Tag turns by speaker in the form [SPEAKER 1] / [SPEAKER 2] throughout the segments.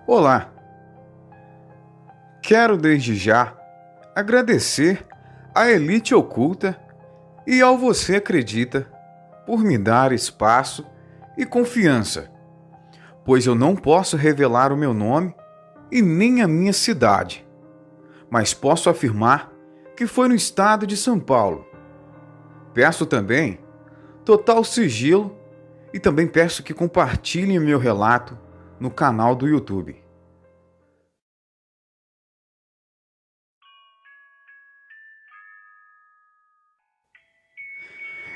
[SPEAKER 1] Olá, quero desde já agradecer à Elite Oculta e ao Você Acredita por me dar espaço e confiança, pois eu não posso revelar o meu nome e nem a minha cidade, mas posso afirmar que foi no estado de São Paulo. Peço também total sigilo e também peço que compartilhem meu relato no canal do YouTube.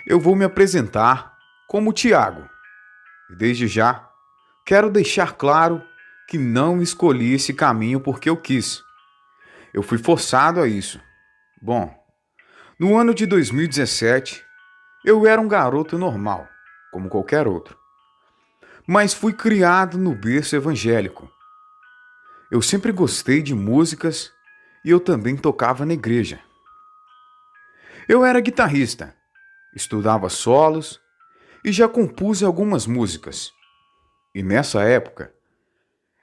[SPEAKER 1] Eu vou me apresentar como Tiago. E desde já, quero deixar claro que não escolhi esse caminho porque eu quis. Eu fui forçado a isso. Bom, no ano de 2017, eu era um garoto normal, como qualquer outro. Mas fui criado no berço evangélico. Eu sempre gostei de músicas e eu também tocava na igreja. Eu era guitarrista, estudava solos e já compus algumas músicas. E nessa época,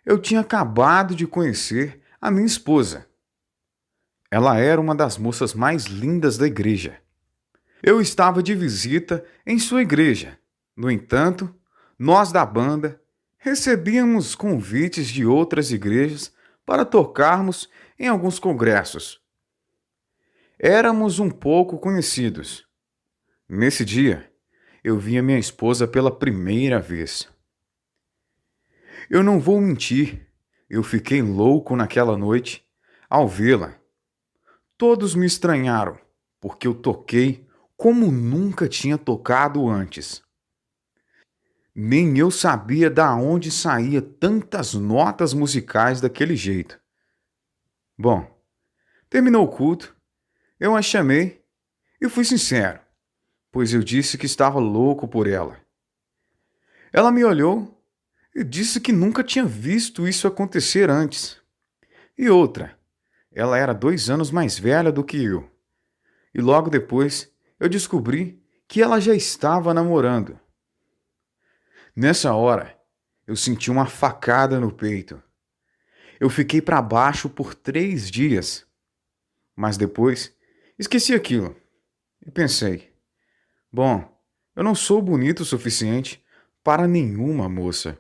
[SPEAKER 1] eu tinha acabado de conhecer a minha esposa. Ela era uma das moças mais lindas da igreja. Eu estava de visita em sua igreja. No entanto, nós da banda recebíamos convites de outras igrejas para tocarmos em alguns congressos. Éramos um pouco conhecidos. Nesse dia, eu vi a minha esposa pela primeira vez. Eu não vou mentir, eu fiquei louco naquela noite ao vê-la. Todos me estranharam, porque eu toquei como nunca tinha tocado antes. Nem eu sabia da onde saía tantas notas musicais daquele jeito. Bom, terminou o culto, eu a chamei e fui sincero, pois eu disse que estava louco por ela. Ela me olhou e disse que nunca tinha visto isso acontecer antes. E outra, ela era 2 anos mais velha do que eu. E logo depois eu descobri que ela já estava namorando. Nessa hora, eu senti uma facada no peito. Eu fiquei para baixo por 3 dias. Mas depois, esqueci aquilo. E pensei, bom, eu não sou bonito o suficiente para nenhuma moça.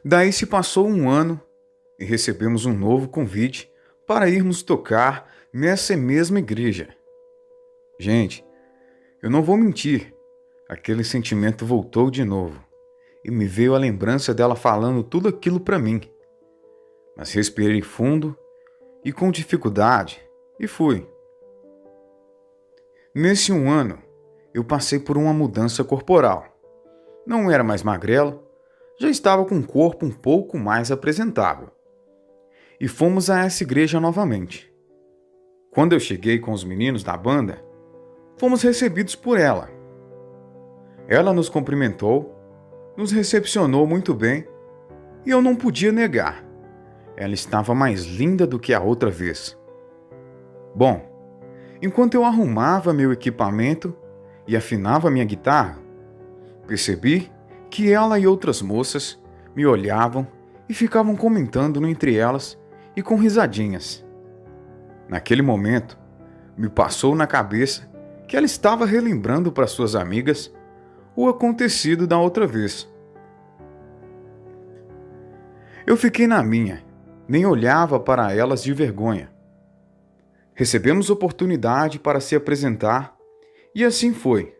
[SPEAKER 1] Daí se passou um ano e recebemos um novo convite para irmos tocar nessa mesma igreja. Gente, eu não vou mentir, aquele sentimento voltou de novo e me veio a lembrança dela falando tudo aquilo para mim. Mas respirei fundo e com dificuldade e fui. Nesse um ano, eu passei por uma mudança corporal. Não era mais magrelo, já estava com um corpo um pouco mais apresentável. E fomos a essa igreja novamente. Quando eu cheguei com os meninos da banda, fomos recebidos por ela. Ela nos cumprimentou, nos recepcionou muito bem e eu não podia negar. Ela estava mais linda do que a outra vez. Bom, enquanto eu arrumava meu equipamento e afinava minha guitarra, percebi que ela e outras moças me olhavam e ficavam comentando entre elas e com risadinhas. Naquele momento, me passou na cabeça que ela estava relembrando para suas amigas o acontecido da outra vez. Eu fiquei na minha, nem olhava para elas de vergonha. Recebemos oportunidade para se apresentar e assim foi.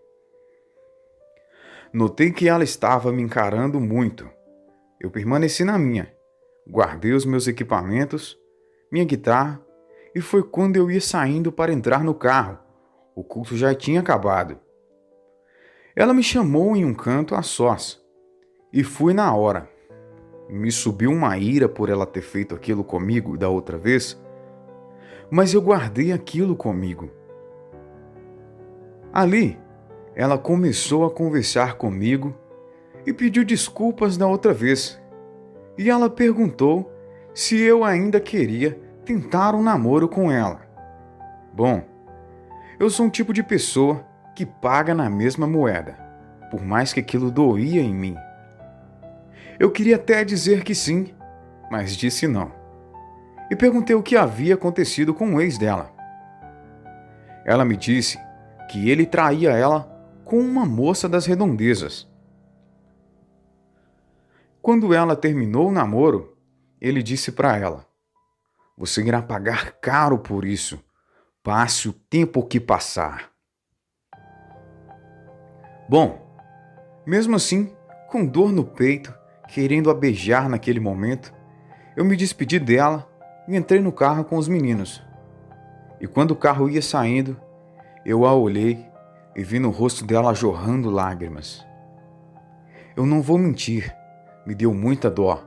[SPEAKER 1] Notei que ela estava me encarando muito. Eu permaneci na minha, guardei os meus equipamentos, minha guitarra, e foi quando eu ia saindo para entrar no carro. O culto já tinha acabado. Ela me chamou em um canto a sós, e fui na hora. Me subiu uma ira por ela ter feito aquilo comigo da outra vez, mas eu guardei aquilo comigo. Ali, ela começou a conversar comigo e pediu desculpas da outra vez. E ela perguntou se eu ainda queria tentar um namoro com ela. Bom, eu sou um tipo de pessoa que paga na mesma moeda, por mais que aquilo doía em mim. Eu queria até dizer que sim, mas disse não. E perguntei o que havia acontecido com o ex dela. Ela me disse que ele traía ela com uma moça das redondezas. Quando ela terminou o namoro, ele disse para ela: "Você irá pagar caro por isso, passe o tempo que passar." Bom, mesmo assim, com dor no peito, querendo a beijar naquele momento, eu me despedi dela e entrei no carro com os meninos. E quando o carro ia saindo, eu a olhei e vi no rosto dela jorrando lágrimas. Eu não vou mentir, me deu muita dó.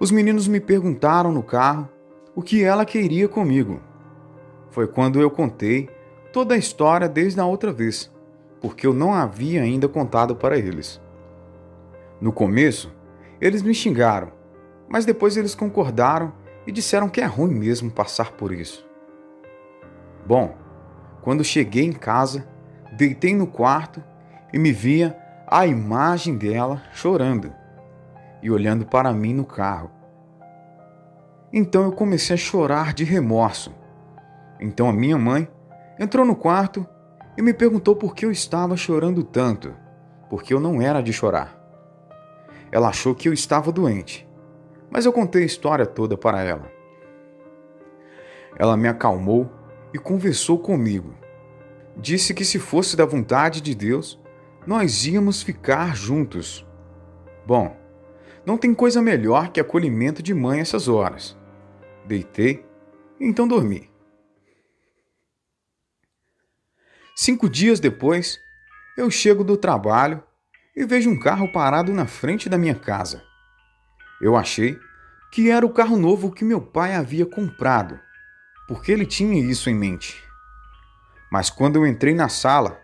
[SPEAKER 1] Os meninos me perguntaram no carro o que ela queria comigo. Foi quando eu contei toda a história desde a outra vez, porque eu não havia ainda contado para eles. No começo, eles me xingaram, mas depois eles concordaram e disseram que é ruim mesmo passar por isso. Bom, quando cheguei em casa, deitei no quarto e me via a imagem dela chorando e olhando para mim no carro. Então eu comecei a chorar de remorso. Então a minha mãe entrou no quarto e me perguntou por que eu estava chorando tanto, porque eu não era de chorar. Ela achou que eu estava doente, mas eu contei a história toda para ela. Ela me acalmou e conversou comigo. Disse que se fosse da vontade de Deus, nós íamos ficar juntos. Bom, não tem coisa melhor que acolhimento de mãe essas horas. Deitei e então dormi. 5 dias depois, eu chego do trabalho e vejo um carro parado na frente da minha casa. Eu achei que era o carro novo que meu pai havia comprado, porque ele tinha isso em mente. Mas quando eu entrei na sala,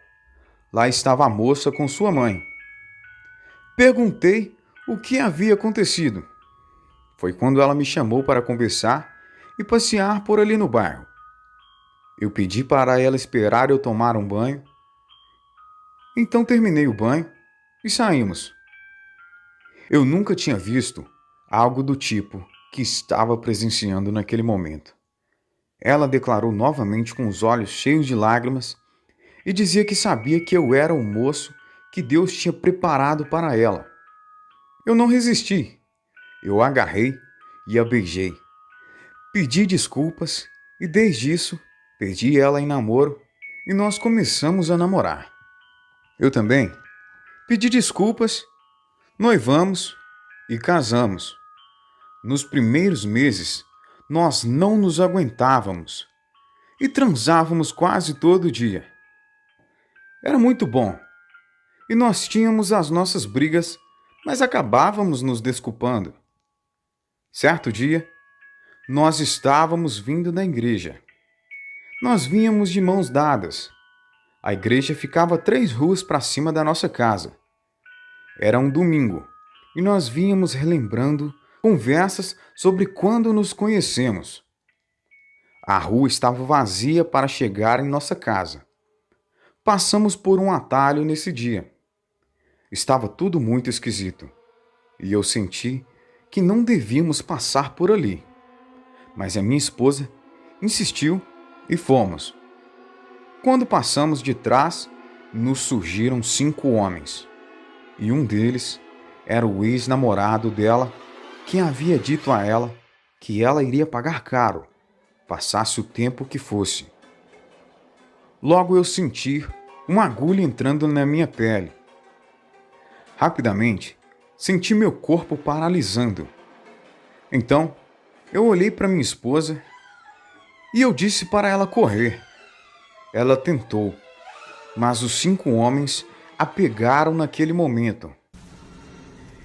[SPEAKER 1] lá estava a moça com sua mãe. Perguntei o que havia acontecido. Foi quando ela me chamou para conversar e passear por ali no bairro. Eu pedi para ela esperar eu tomar um banho. Então terminei o banho e saímos. Eu nunca tinha visto algo do tipo que estava presenciando naquele momento. Ela declarou novamente com os olhos cheios de lágrimas e dizia que sabia que eu era o moço que Deus tinha preparado para ela. Eu não resisti. Eu a agarrei e a beijei. Pedi desculpas e desde isso pedi ela em namoro e nós começamos a namorar. Eu também pedi desculpas, noivamos e casamos. Nos primeiros meses, nós não nos aguentávamos e transávamos quase todo dia. Era muito bom e nós tínhamos as nossas brigas, mas acabávamos nos desculpando. Certo dia, nós estávamos vindo da igreja. Nós vínhamos de mãos dadas. A igreja ficava 3 ruas para cima da nossa casa. Era um domingo e nós vínhamos relembrando conversas sobre quando nos conhecemos. A rua estava vazia para chegar em nossa casa. Passamos por um atalho nesse dia. Estava tudo muito esquisito e eu senti que não devíamos passar por ali. Mas a minha esposa insistiu e fomos. Quando passamos de trás, nos surgiram 5 homens. E um deles era o ex-namorado dela, que havia dito a ela que ela iria pagar caro, passasse o tempo que fosse. Logo eu senti uma agulha entrando na minha pele. Rapidamente, senti meu corpo paralisando. Então, eu olhei para minha esposa e eu disse para ela correr. Ela tentou, mas os 5 homens a pegaram naquele momento.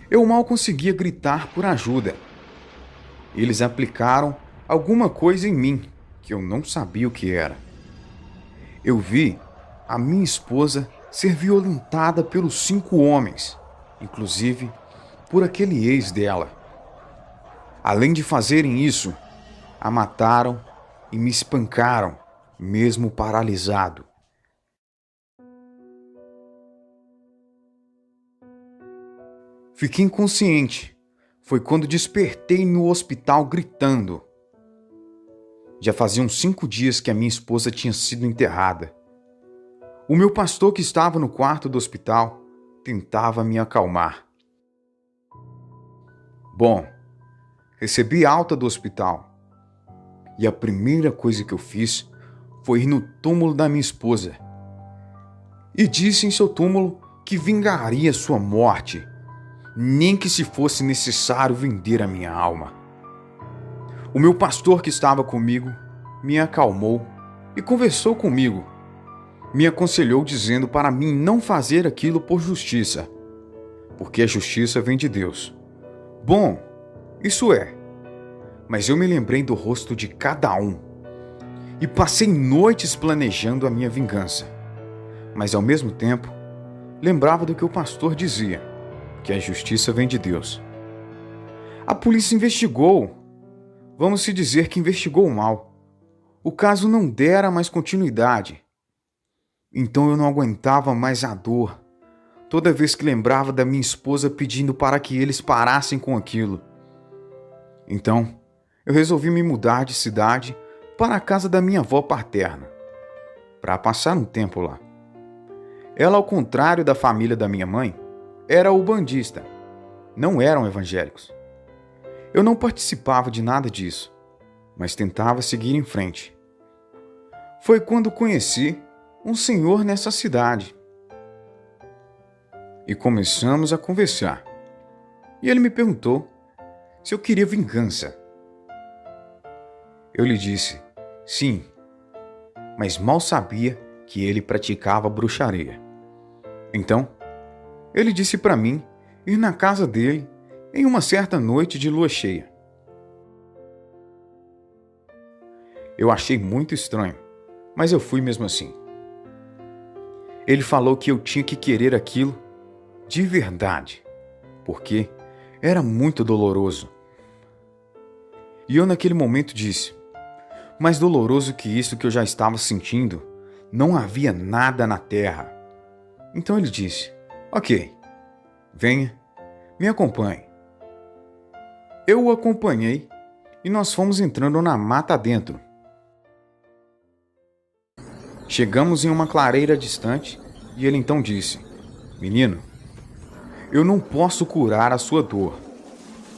[SPEAKER 1] Eu mal conseguia gritar por ajuda. Eles aplicaram alguma coisa em mim que eu não sabia o que era. Eu vi a minha esposa ser violentada pelos 5 homens, inclusive por aquele ex dela. Além de fazerem isso, a mataram e me espancaram, mesmo paralisado. Fiquei inconsciente. Foi quando despertei no hospital gritando. Já faziam 5 dias que a minha esposa tinha sido enterrada. O meu pastor, que estava no quarto do hospital, tentava me acalmar. Bom, recebi alta do hospital. E a primeira coisa que eu fiz foi ir no túmulo da minha esposa. E disse em seu túmulo que vingaria sua morte, nem que se fosse necessário vender a minha alma. O meu pastor, que estava comigo, me acalmou e conversou comigo. Me aconselhou dizendo para mim não fazer aquilo por justiça, porque a justiça vem de Deus. Bom, isso é, mas eu me lembrei do rosto de cada um e passei noites planejando a minha vingança. Mas ao mesmo tempo, lembrava do que o pastor dizia, que a justiça vem de Deus. A polícia investigou. Vamos se dizer que investigou mal. O caso não dera mais continuidade. Então eu não aguentava mais a dor, toda vez que lembrava da minha esposa pedindo para que eles parassem com aquilo. Então, eu resolvi me mudar de cidade para a casa da minha avó paterna, para passar um tempo lá. Ela, ao contrário da família da minha mãe, era ubandista, não eram evangélicos. Eu não participava de nada disso, mas tentava seguir em frente. Foi quando conheci um senhor nessa cidade. E começamos a conversar. E ele me perguntou se eu queria vingança. Eu lhe disse, sim, mas mal sabia que ele praticava bruxaria. Então, ele disse para mim ir na casa dele em uma certa noite de lua cheia. Eu achei muito estranho, mas eu fui mesmo assim. Ele falou que eu tinha que querer aquilo de verdade, porque era muito doloroso. E eu naquele momento disse, mais doloroso que isso que eu já estava sentindo, não havia nada na terra. Então ele disse, ok, venha, me acompanhe. Eu o acompanhei e nós fomos entrando na mata dentro. Chegamos em uma clareira distante e ele então disse, menino, eu não posso curar a sua dor,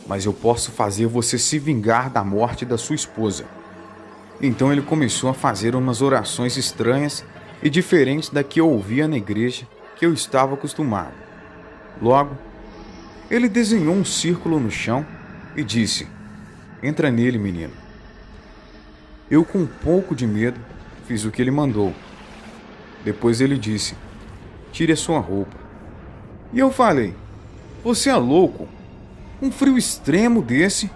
[SPEAKER 1] mas eu posso fazer você se vingar da morte da sua esposa. Então ele começou a fazer umas orações estranhas e diferentes da que eu ouvia na igreja que eu estava acostumado. Logo, ele desenhou um círculo no chão e disse, entra nele, menino. Eu, com um pouco de medo, fiz o que ele mandou. Depois ele disse, tire a sua roupa. E eu falei, você é louco? Um frio extremo desse?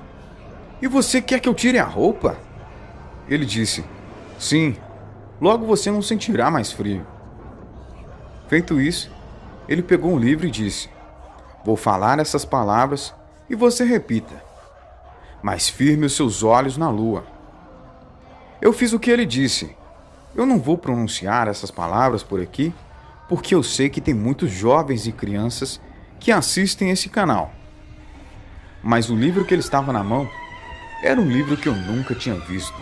[SPEAKER 1] E você quer que eu tire a roupa? Ele disse, sim, logo você não sentirá mais frio. Feito isso, ele pegou um livro e disse, vou falar essas palavras e você repita, mas firme os seus olhos na lua. Eu fiz o que ele disse. Eu não vou pronunciar essas palavras por aqui, porque eu sei que tem muitos jovens e crianças que assistem esse canal. Mas o livro que ele estava na mão era um livro que eu nunca tinha visto.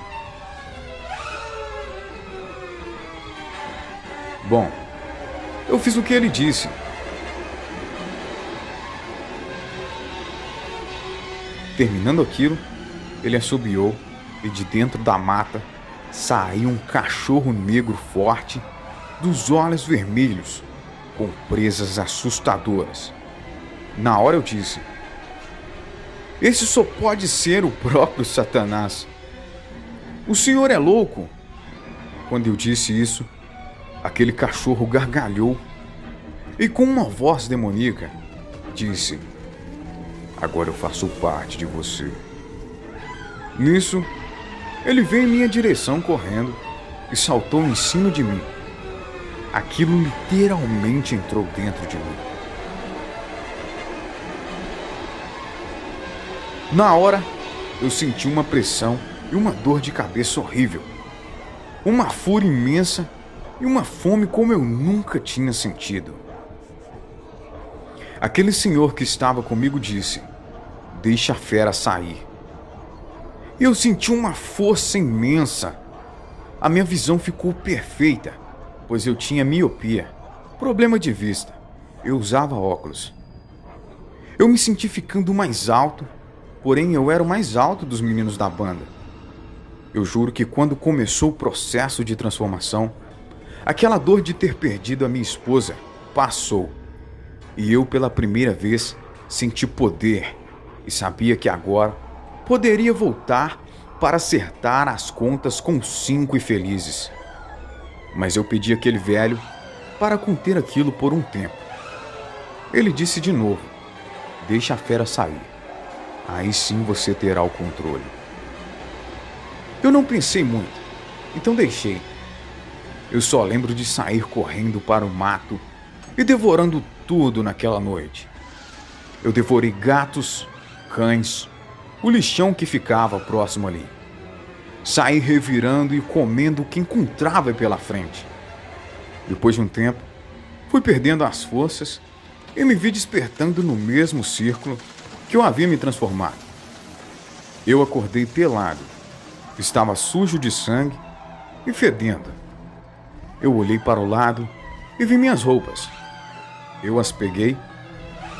[SPEAKER 1] Bom, eu fiz o que ele disse. Terminando aquilo, ele assobiou e de dentro da mata saiu um cachorro negro forte, dos olhos vermelhos, com presas assustadoras. Na hora eu disse, esse só pode ser o próprio Satanás. O senhor é louco. Quando eu disse isso, aquele cachorro gargalhou e com uma voz demoníaca disse, agora eu faço parte de você. Nisso, ele veio em minha direção correndo e saltou em cima de mim. Aquilo literalmente entrou dentro de mim. Na hora, eu senti uma pressão e uma dor de cabeça horrível. Uma fúria imensa e uma fome como eu nunca tinha sentido. Aquele senhor que estava comigo disse: "Deixa a fera sair." Eu senti uma força imensa. A minha visão ficou perfeita, pois eu tinha miopia, problema de vista. Eu usava óculos. Eu me senti ficando mais alto, porém eu era o mais alto dos meninos da banda. Eu juro que quando começou o processo de transformação, aquela dor de ter perdido a minha esposa passou. E eu, pela primeira vez, senti poder e sabia que agora poderia voltar para acertar as contas com os 5 infelizes. Mas eu pedi àquele velho para conter aquilo por um tempo. Ele disse de novo: "Deixa a fera sair. Aí sim você terá o controle." Eu não pensei muito, então deixei. Eu só lembro de sair correndo para o mato e devorando tudo naquela noite. Eu devorei gatos, cães, o lixão que ficava próximo ali. Saí revirando e comendo o que encontrava pela frente. Depois de um tempo, fui perdendo as forças e me vi despertando no mesmo círculo que eu havia me transformado. Eu acordei pelado, estava sujo de sangue e fedendo. Eu olhei para o lado e vi minhas roupas. Eu as peguei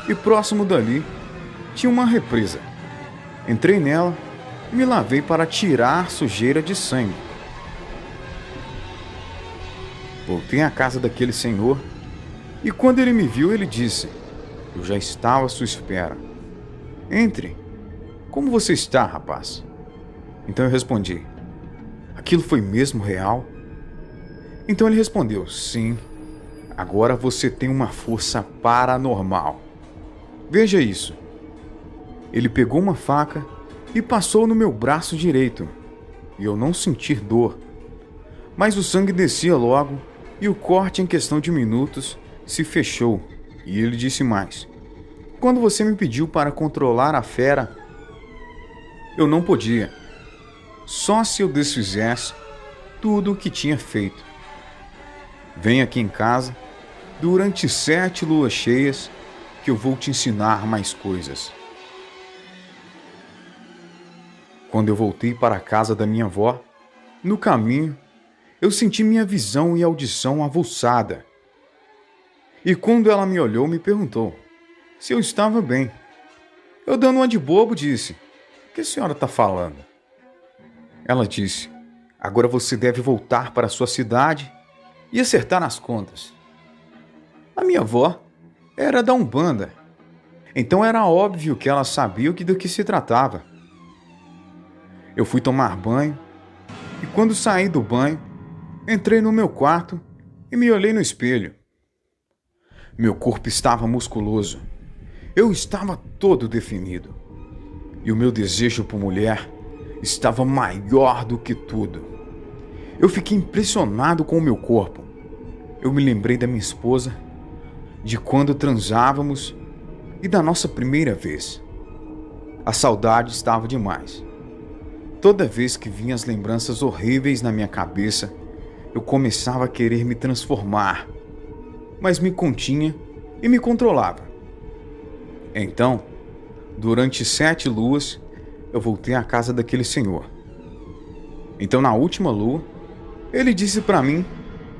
[SPEAKER 1] e próximo dali tinha uma represa. Entrei nela e me lavei para tirar sujeira de sangue. Voltei à casa daquele senhor e quando ele me viu, ele disse: "Eu já estava à sua espera. Entre. Como você está, rapaz?" Então eu respondi: "Aquilo foi mesmo real?" Então ele respondeu: "Sim. Agora você tem uma força paranormal. Veja isso." Ele pegou uma faca e passou no meu braço direito, e eu não senti dor. Mas o sangue descia logo e o corte em questão de minutos se fechou. E ele disse mais: "Quando você me pediu para controlar a fera, eu não podia. Só se eu desfizesse tudo o que tinha feito. Vem aqui em casa durante 7 luas cheias que eu vou te ensinar mais coisas." Quando eu voltei para a casa da minha avó, no caminho, eu senti minha visão e audição avulsada. E quando ela me olhou, me perguntou se eu estava bem. Eu, dando uma de bobo, disse: "O que a senhora está falando?" Ela disse: "Agora você deve voltar para a sua cidade e acertar as contas." A minha avó era da Umbanda, então era óbvio que ela sabia do que se tratava. Eu fui tomar banho e quando saí do banho, entrei no meu quarto e me olhei no espelho. Meu corpo estava musculoso. Eu estava todo definido. E o meu desejo por mulher estava maior do que tudo. Eu fiquei impressionado com o meu corpo. Eu me lembrei da minha esposa, de quando transávamos e da nossa primeira vez. A saudade estava demais. Toda vez que vinha as lembranças horríveis na minha cabeça, eu começava a querer me transformar, mas me continha e me controlava. Então, durante 7 luas, eu voltei à casa daquele senhor. Então, na última lua, ele disse para mim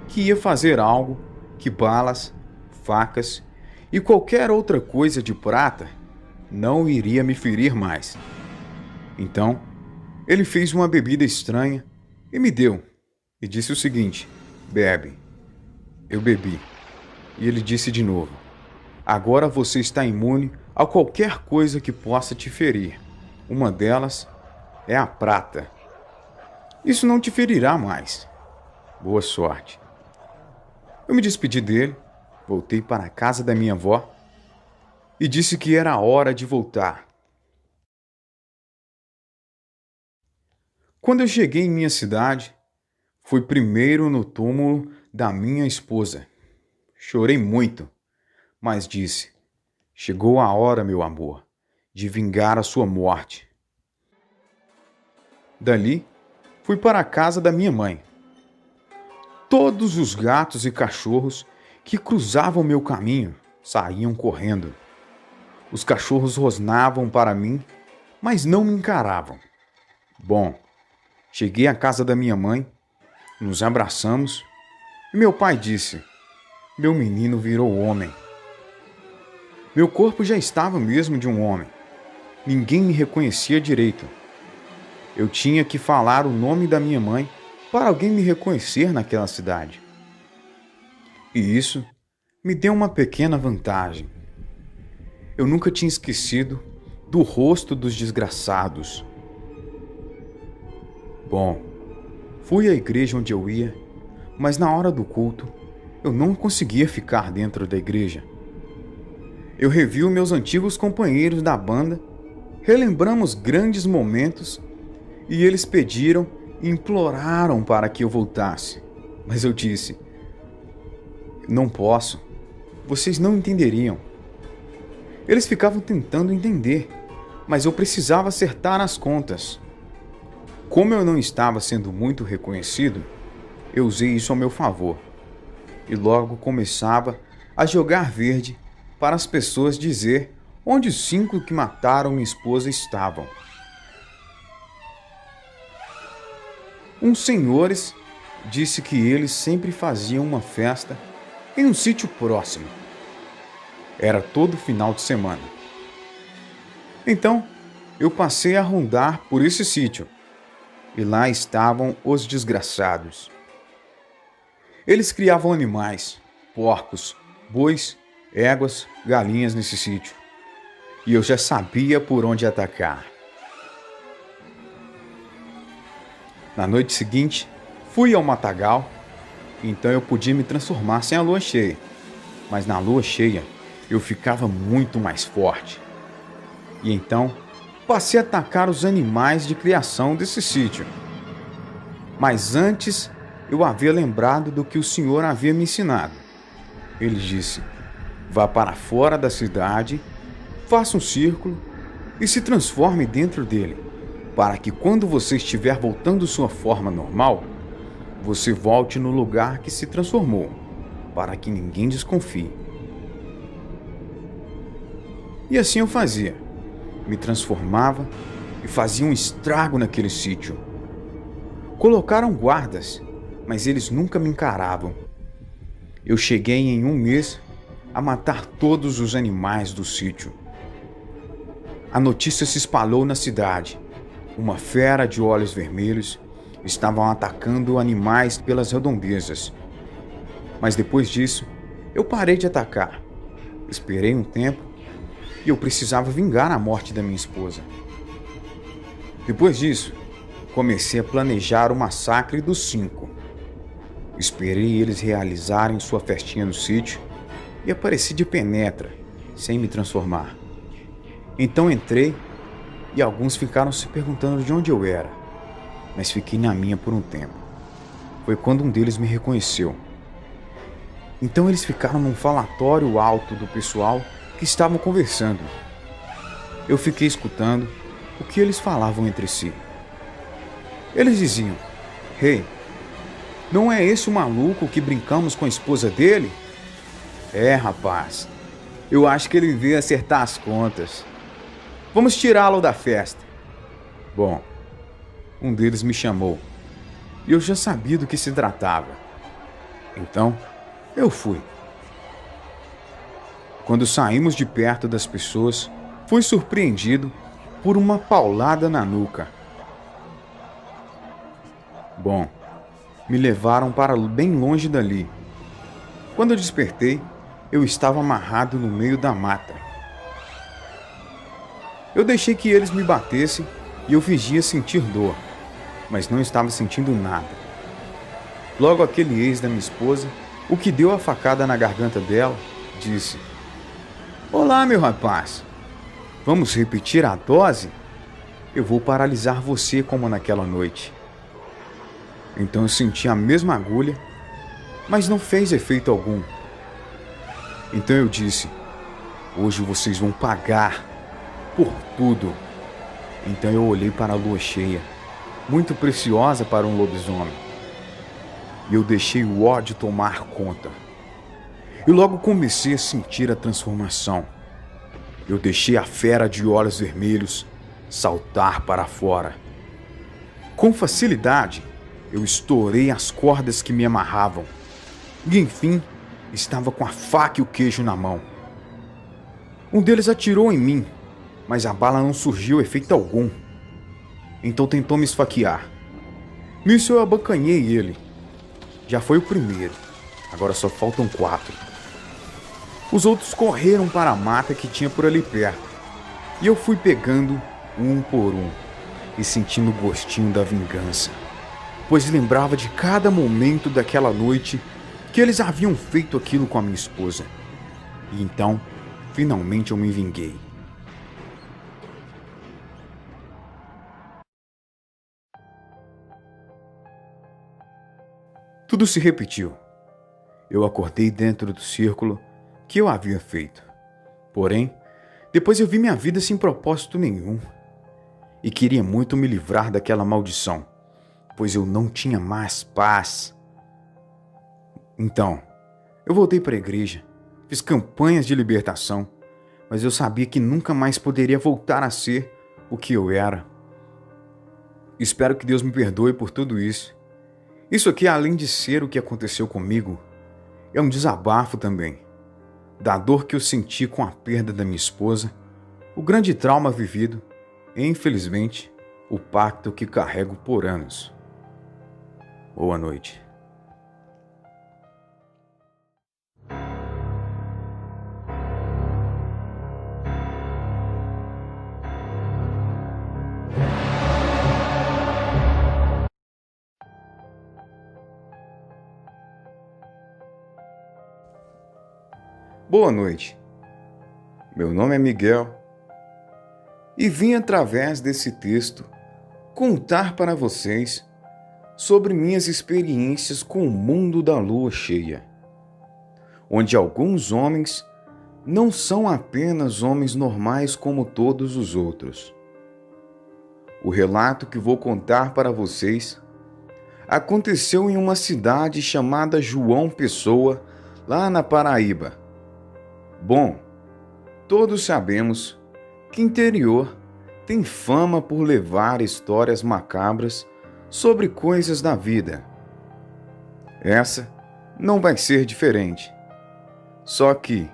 [SPEAKER 1] que ia fazer algo que balas, facas e qualquer outra coisa de prata não iria me ferir mais. Então, ele fez uma bebida estranha e me deu, e disse o seguinte: "Bebe." Eu bebi, e ele disse de novo: "Agora você está imune a qualquer coisa que possa te ferir. Uma delas é a prata. Isso não te ferirá mais. Boa sorte." Eu me despedi dele, voltei para a casa da minha avó e disse que era hora de voltar. Quando eu cheguei em minha cidade, fui primeiro no túmulo da minha esposa. Chorei muito, mas disse: "Chegou a hora, meu amor, de vingar a sua morte." Dali, fui para a casa da minha mãe. Todos os gatos e cachorros que cruzavam meu caminho saíam correndo. Os cachorros rosnavam para mim, mas não me encaravam. Bom, cheguei à casa da minha mãe, nos abraçamos e meu pai disse: meu menino virou homem. Meu corpo já estava mesmo de um homem. Ninguém me reconhecia direito. Eu tinha que falar o nome da minha mãe para alguém me reconhecer naquela cidade. E isso me deu uma pequena vantagem. Eu nunca tinha esquecido do rosto dos desgraçados. Bom, fui à igreja onde eu ia, mas na hora do culto eu não conseguia ficar dentro da igreja. Eu revi os meus antigos companheiros da banda, relembramos grandes momentos e eles pediram e imploraram para que eu voltasse. Mas eu disse: não posso, vocês não entenderiam. Eles ficavam tentando entender, mas eu precisava acertar as contas. Como eu não estava sendo muito reconhecido, eu usei isso ao meu favor. E logo começava a jogar verde para as pessoas dizer onde os 5 que mataram minha esposa estavam. Uns senhores disse que eles sempre faziam uma festa em um sítio próximo. Era todo final de semana. Então, eu passei a rondar por esse sítio. E lá estavam os desgraçados. Eles criavam animais, porcos, bois, éguas, galinhas nesse sítio. E eu já sabia por onde atacar. Na noite seguinte, fui ao matagal, então eu podia me transformar sem a lua cheia. Mas na lua cheia, eu ficava muito mais forte. E então, passei a atacar os animais de criação desse sítio. Mas antes, eu havia lembrado do que o Senhor havia me ensinado. Ele disse: vá para fora da cidade, faça um círculo e se transforme dentro dele, para que quando você estiver voltando sua forma normal, você volte no lugar que se transformou, para que ninguém desconfie. E assim eu fazia. Me transformava e fazia um estrago naquele sítio. Colocaram guardas, mas eles nunca me encaravam. Eu cheguei em um mês a matar todos os animais do sítio. A notícia se espalhou na cidade. Uma fera de olhos vermelhos estavam atacando animais pelas redondezas. Mas depois disso, eu parei de atacar. Esperei um tempo e eu precisava vingar a morte da minha esposa. Depois disso, comecei a planejar o massacre dos 5. Esperei eles realizarem sua festinha no sítio e apareci de penetra, sem me transformar. Então entrei e alguns ficaram se perguntando de onde eu era, mas fiquei na minha por um tempo. Foi quando um deles me reconheceu. Então eles ficaram num falatório alto do pessoal que estavam conversando. Eu fiquei escutando o que eles falavam entre si. Eles diziam: Rei, não é esse o maluco que brincamos com a esposa dele? É, rapaz, eu acho que ele veio acertar as contas. Vamos tirá-lo da festa. Bom, um deles me chamou e eu já sabia do que se tratava. Então, eu fui. Quando saímos de perto das pessoas, fui surpreendido por uma paulada na nuca. Bom, me levaram para bem longe dali. Quando eu despertei, eu estava amarrado no meio da mata. Eu deixei que eles me batessem e eu fingia sentir dor, mas não estava sentindo nada. Logo aquele ex da minha esposa, o que deu a facada na garganta dela, disse: Olá, meu rapaz. Vamos repetir a dose? Eu vou paralisar você como naquela noite. Então eu senti a mesma agulha, mas não fez efeito algum. Então eu disse: hoje vocês vão pagar por tudo. Então eu olhei para a lua cheia, muito preciosa para um lobisomem. E eu deixei o ódio tomar conta. E logo comecei a sentir a transformação. Eu deixei a fera de olhos vermelhos saltar para fora. Com facilidade, eu estourei as cordas que me amarravam e, enfim, estava com a faca e o queijo na mão. Um deles atirou em mim, mas a bala não surgiu efeito algum. Então tentou me esfaquear. Nisso eu abocanhei ele. Já foi o primeiro, agora só faltam 4. Os outros correram para a mata que tinha por ali perto, e eu fui pegando um por um e sentindo o gostinho da vingança, pois lembrava de cada momento daquela noite que eles haviam feito aquilo com a minha esposa. E então, finalmente eu me vinguei. Tudo se repetiu. Eu acordei dentro do círculo que eu havia feito. Porém, depois eu vi minha vida sem propósito nenhum. E queria muito me livrar daquela maldição, pois eu não tinha mais paz. Então, eu voltei para a igreja, fiz campanhas de libertação, mas eu sabia que nunca mais poderia voltar a ser o que eu era. Espero que Deus me perdoe por tudo isso. Isso aqui, além de ser o que aconteceu comigo, é um desabafo também, da dor que eu senti com a perda da minha esposa, o grande trauma vivido e, infelizmente, o pacto que carrego por anos. Boa noite. Boa noite. Meu nome é Miguel e vim através desse texto contar para vocês sobre minhas experiências com o mundo da lua cheia, onde alguns homens não são apenas homens normais como todos os outros. O relato que vou contar para vocês aconteceu em uma cidade chamada João Pessoa, lá na Paraíba. Bom, todos sabemos que interior tem fama por levar histórias macabras sobre coisas da vida. Essa não vai ser diferente. Só que,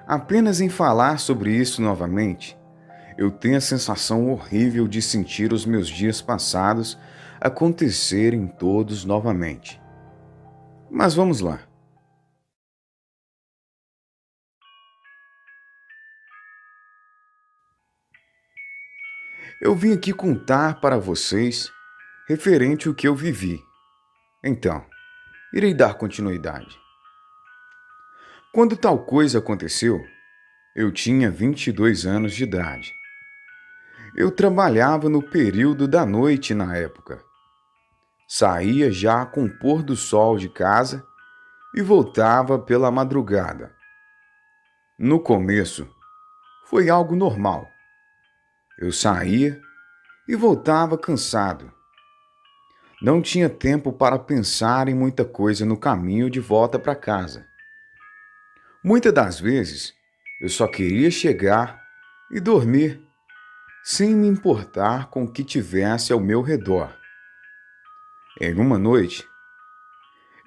[SPEAKER 1] apenas em falar sobre isso novamente, eu tenho a sensação horrível de sentir os meus dias passados acontecerem todos novamente. Mas vamos lá. Eu vim aqui contar para vocês referente ao que eu vivi. Então, irei dar continuidade. Quando tal coisa aconteceu, eu tinha 22 anos de idade. Eu trabalhava no período da noite na época. Saía já com o pôr do sol de casa e voltava pela madrugada. No começo, foi algo normal. Eu saía e voltava cansado. Não tinha tempo para pensar em muita coisa no caminho de volta para casa. Muitas das vezes, eu só queria chegar e dormir, sem me importar com o que tivesse ao meu redor. Em uma noite,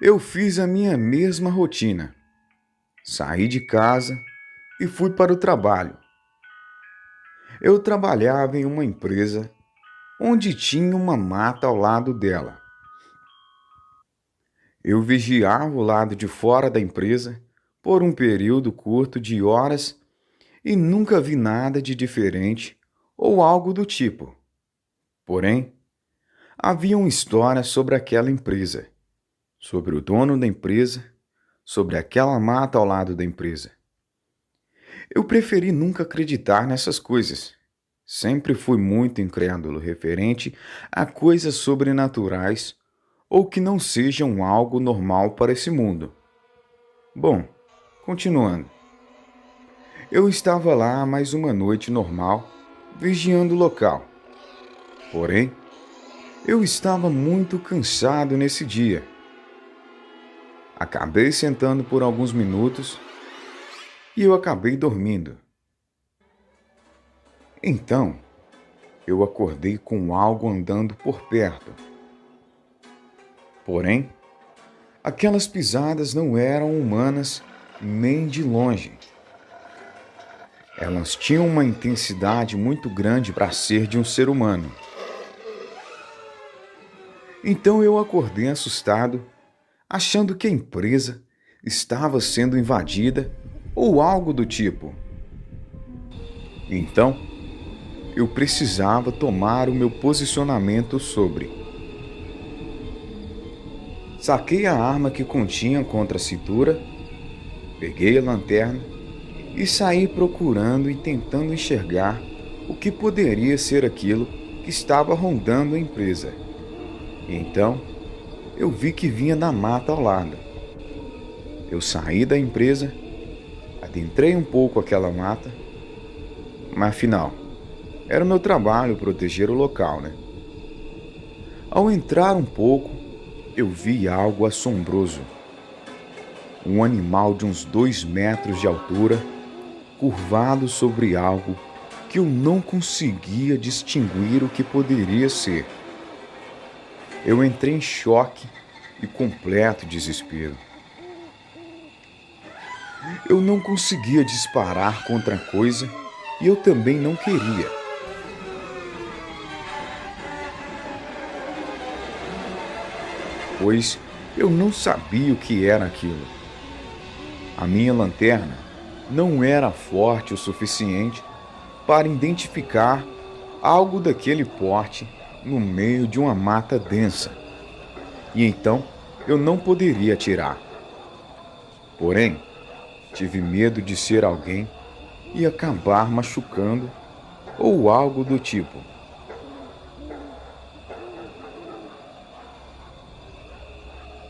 [SPEAKER 1] eu fiz a minha mesma rotina. Saí de casa e fui para o trabalho. Eu trabalhava em uma empresa onde tinha uma mata ao lado dela. Eu vigiava o lado de fora da empresa por um período curto de horas e nunca vi nada de diferente ou algo do tipo. Porém, havia uma história sobre aquela empresa, sobre o dono da empresa, sobre aquela mata ao lado da empresa. Eu preferi nunca acreditar nessas coisas. Sempre fui muito incrédulo referente a coisas sobrenaturais ou que não sejam algo normal para esse mundo. Bom, continuando. Eu estava lá mais uma noite normal, vigiando o local. Porém, eu estava muito cansado nesse dia. Acabei sentando por alguns minutos e eu acabei dormindo. Então, eu acordei com algo andando por perto. Porém, aquelas pisadas não eram humanas nem de longe. Elas tinham uma intensidade muito grande para ser de um ser humano. Então eu acordei assustado, achando que a empresa estava sendo invadida ou algo do tipo. Então, eu precisava tomar o meu posicionamento sobre. Saquei a arma que continha contra a cintura, peguei a lanterna e saí procurando e tentando enxergar o que poderia ser aquilo que estava rondando a empresa. E então, eu vi que vinha da mata ao lado. Eu saí da empresa, adentrei um pouco aquela mata, mas afinal, era o meu trabalho proteger o local, né? Ao entrar um pouco, eu vi algo assombroso. Um animal de uns 2 metros de altura, curvado sobre algo que eu não conseguia distinguir o que poderia ser. Eu entrei em choque e completo desespero. Eu não conseguia disparar contra a coisa e eu também não queria. Pois eu não sabia o que era aquilo. A minha lanterna não era forte o suficiente para identificar algo daquele porte no meio de uma mata densa. E então eu não poderia atirar. Porém, tive medo de ser alguém e acabar machucando ou algo do tipo.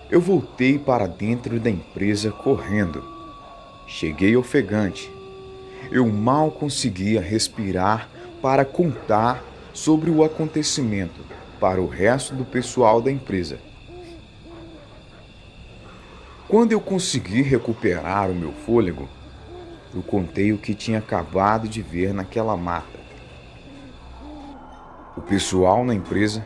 [SPEAKER 1] Eu voltei para dentro da empresa correndo. Cheguei ofegante. Eu mal conseguia respirar para contar sobre o acontecimento para o resto do pessoal da empresa. Quando eu consegui recuperar o meu fôlego, eu contei o que tinha acabado de ver naquela mata. O pessoal na empresa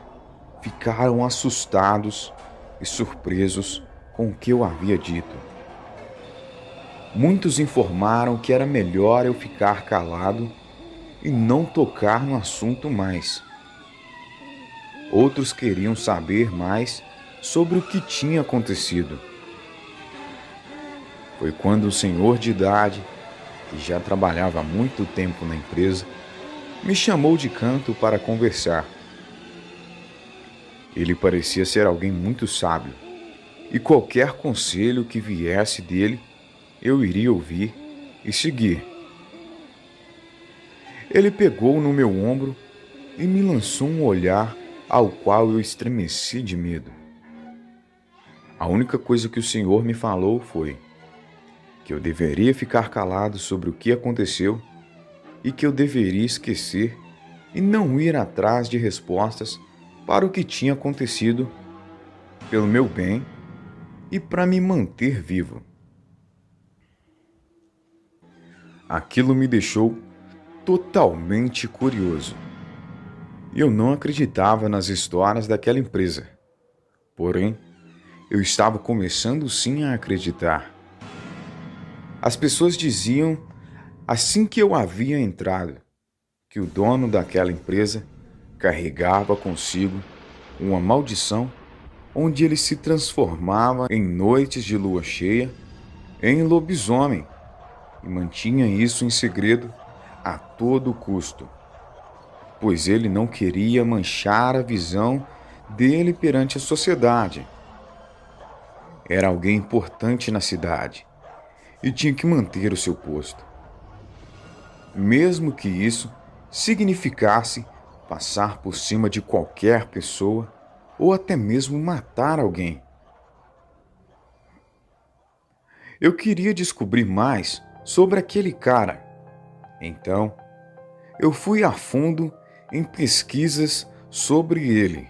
[SPEAKER 1] ficaram assustados e surpresos com o que eu havia dito. Muitos informaram que era melhor eu ficar calado e não tocar no assunto mais. Outros queriam saber mais sobre o que tinha acontecido. Foi quando o senhor de idade, que já trabalhava há muito tempo na empresa, me chamou de canto para conversar. Ele parecia ser alguém muito sábio, e qualquer conselho que viesse dele, eu iria ouvir e seguir. Ele pegou no meu ombro e me lançou um olhar ao qual eu estremeci de medo. A única coisa que o senhor me falou foi que eu deveria ficar calado sobre o que aconteceu e que eu deveria esquecer e não ir atrás de respostas para o que tinha acontecido, pelo meu bem e para me manter vivo. Aquilo me deixou totalmente curioso. Eu não acreditava nas histórias daquela empresa. Porém, eu estava começando sim a acreditar. As pessoas diziam, assim que eu havia entrado, que o dono daquela empresa carregava consigo uma maldição onde ele se transformava em noites de lua cheia em lobisomem e mantinha isso em segredo a todo custo, pois ele não queria manchar a visão dele perante a sociedade. Era alguém importante na cidade e tinha que manter o seu posto, mesmo que isso significasse passar por cima de qualquer pessoa ou até mesmo matar alguém. Eu queria descobrir mais sobre aquele cara. Então, eu fui a fundo em pesquisas sobre ele,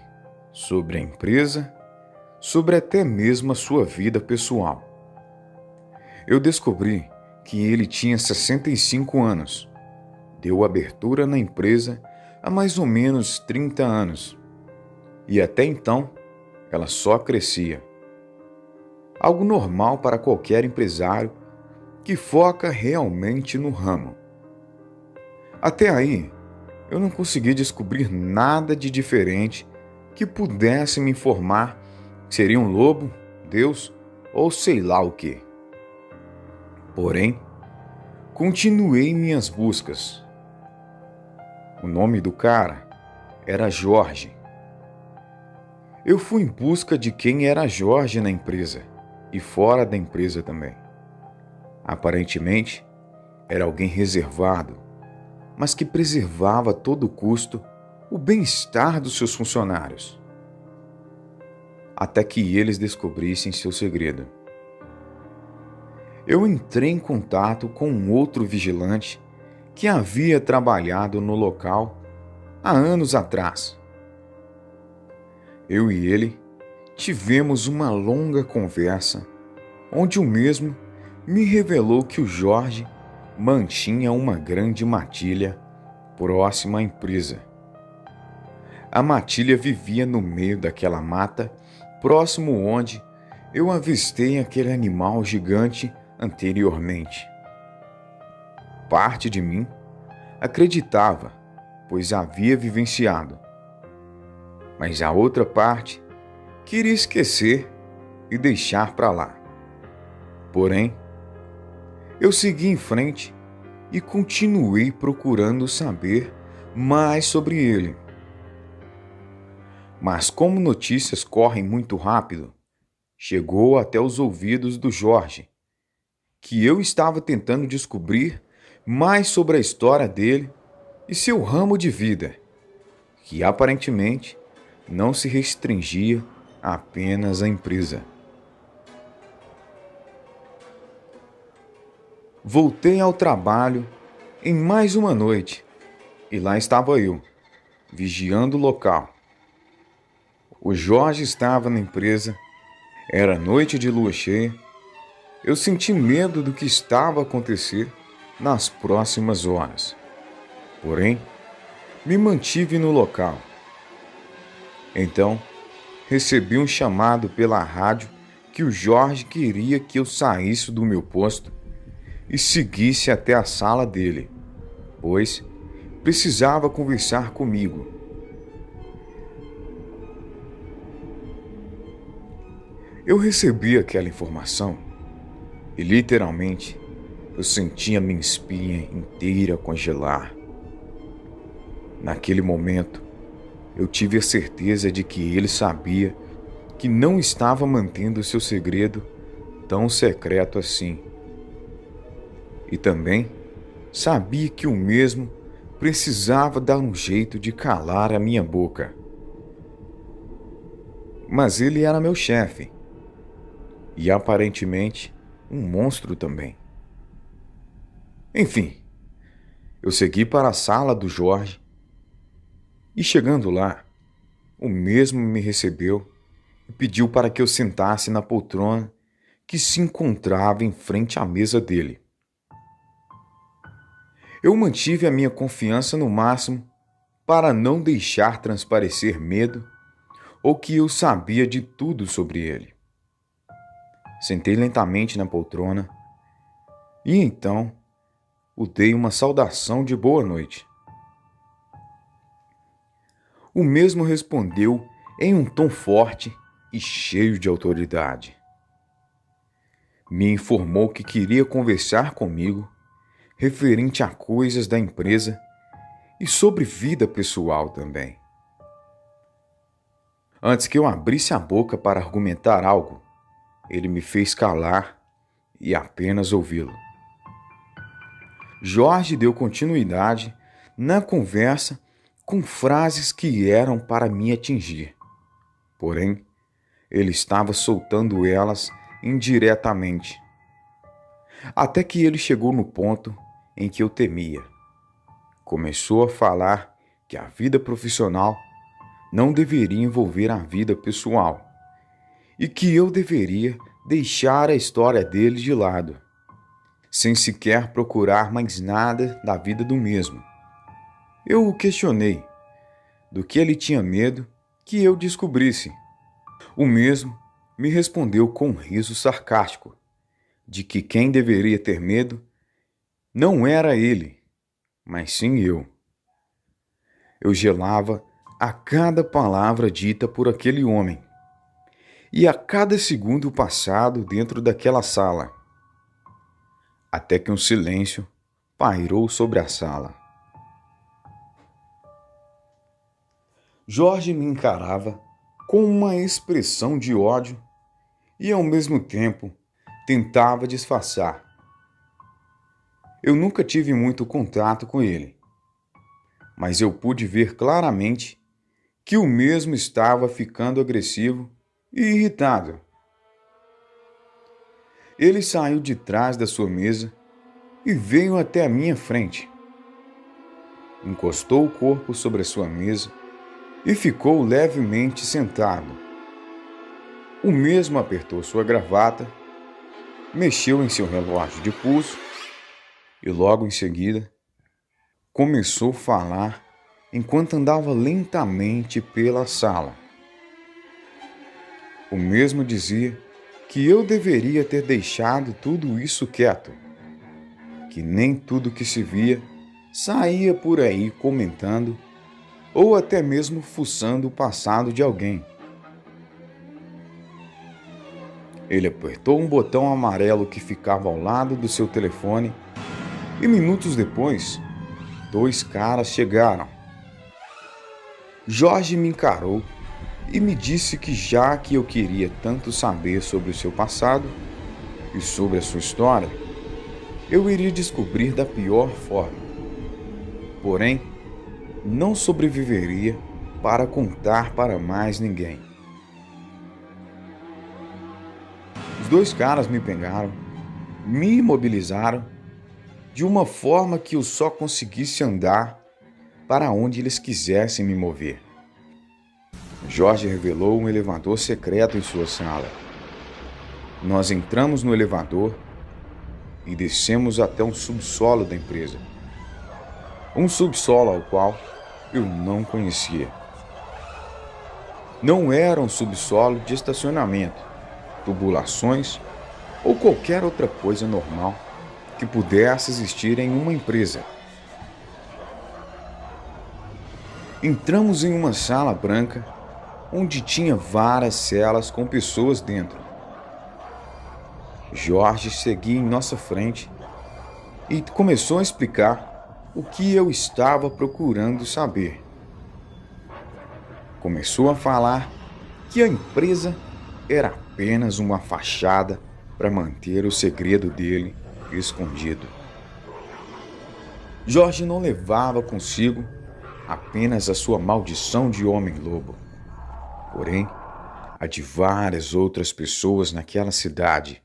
[SPEAKER 1] sobre a empresa, sobre até mesmo a sua vida pessoal. Eu descobri que ele tinha 65 anos, deu abertura na empresa há mais ou menos 30 anos. E até então, ela só crescia. Algo normal para qualquer empresário que foca realmente no ramo. Até aí, eu não consegui descobrir nada de diferente que pudesse me informar que seria um lobo, Deus ou sei lá o quê. Porém, continuei minhas buscas. O nome do cara era Jorge. Eu fui em busca de quem era Jorge na empresa e fora da empresa também. Aparentemente, era alguém reservado, mas que preservava a todo custo o bem-estar dos seus funcionários, até que eles descobrissem seu segredo. Eu entrei em contato com um outro vigilante que havia trabalhado no local há anos atrás. Eu e ele tivemos uma longa conversa, onde o mesmo me revelou que o Jorge mantinha uma grande matilha próxima à empresa. A matilha vivia no meio daquela mata, próximo onde eu avistei aquele animal gigante anteriormente. Parte de mim acreditava, pois havia vivenciado. Mas a outra parte queria esquecer e deixar para lá. Porém, eu segui em frente e continuei procurando saber mais sobre ele. Mas como notícias correm muito rápido, chegou até os ouvidos do Jorge que eu estava tentando descobrir mais sobre a história dele e seu ramo de vida, que aparentemente não se restringia apenas à empresa. Voltei ao trabalho em mais uma noite e lá estava eu, vigiando o local. O Jorge estava na empresa, era noite de lua cheia. Eu senti medo do que estava a acontecer nas próximas horas. Porém, me mantive no local. Então, recebi um chamado pela rádio que o Jorge queria que eu saísse do meu posto e seguisse até a sala dele, pois precisava conversar comigo. Eu recebi aquela informação e literalmente eu sentia minha espinha inteira congelar. Naquele momento, eu tive a certeza de que ele sabia que não estava mantendo seu segredo tão secreto assim. E também sabia que o mesmo precisava dar um jeito de calar a minha boca. Mas ele era meu chefe e aparentemente um monstro também. Enfim, eu segui para a sala do Jorge e chegando lá, o mesmo me recebeu e pediu para que eu sentasse na poltrona que se encontrava em frente à mesa dele. Eu mantive a minha confiança no máximo para não deixar transparecer medo ou que eu sabia de tudo sobre ele. Sentei lentamente na poltrona e então o dei uma saudação de boa noite. O mesmo respondeu em um tom forte e cheio de autoridade. Me informou que queria conversar comigo referente a coisas da empresa e sobre vida pessoal também. Antes que eu abrisse a boca para argumentar algo, ele me fez calar e apenas ouvi-lo. Jorge deu continuidade na conversa com frases que eram para me atingir. Porém, ele estava soltando elas indiretamente. Até que ele chegou no ponto em que eu temia. Começou a falar que a vida profissional não deveria envolver a vida pessoal e que eu deveria deixar a história dele de lado, sem sequer procurar mais nada da vida do mesmo, Eu o questionei do que ele tinha medo que eu descobrisse. O mesmo me respondeu com um riso sarcástico, de que quem deveria ter medo não era ele, mas sim eu. Eu gelava a cada palavra dita por aquele homem e a cada segundo passado dentro daquela sala, até que um silêncio pairou sobre a sala. Jorge me encarava com uma expressão de ódio e, ao mesmo tempo, tentava disfarçar. Eu nunca tive muito contato com ele, mas eu pude ver claramente que o mesmo estava ficando agressivo e irritado. Ele saiu de trás da sua mesa e veio até a minha frente. Encostou o corpo sobre a sua mesa e ficou levemente sentado. O mesmo apertou sua gravata, mexeu em seu relógio de pulso e logo em seguida começou a falar enquanto andava lentamente pela sala. O mesmo dizia que eu deveria ter deixado tudo isso quieto, que nem tudo que se via saía por aí comentando ou até mesmo fuçando o passado de alguém. Ele apertou um botão amarelo que ficava ao lado do seu telefone e minutos depois, 2 caras chegaram. Jorge me encarou e me disse que já que eu queria tanto saber sobre o seu passado e sobre a sua história, eu iria descobrir da pior forma. Porém, não sobreviveria para contar para mais ninguém. Os 2 caras me pegaram, me imobilizaram de uma forma que eu só conseguisse andar para onde eles quisessem me mover. Jorge revelou um elevador secreto em sua sala. Nós entramos no elevador e descemos até um subsolo da empresa. Um subsolo ao qual eu não conhecia. Não era um subsolo de estacionamento, tubulações ou qualquer outra coisa normal que pudesse existir em uma empresa. Entramos em uma sala branca onde tinha várias celas com pessoas dentro. Jorge seguia em nossa frente e começou a explicar o que eu estava procurando saber. Começou a falar que a empresa era apenas uma fachada para manter o segredo dele escondido. Jorge não levava consigo apenas a sua maldição de homem-lobo, porém a de várias outras pessoas naquela cidade.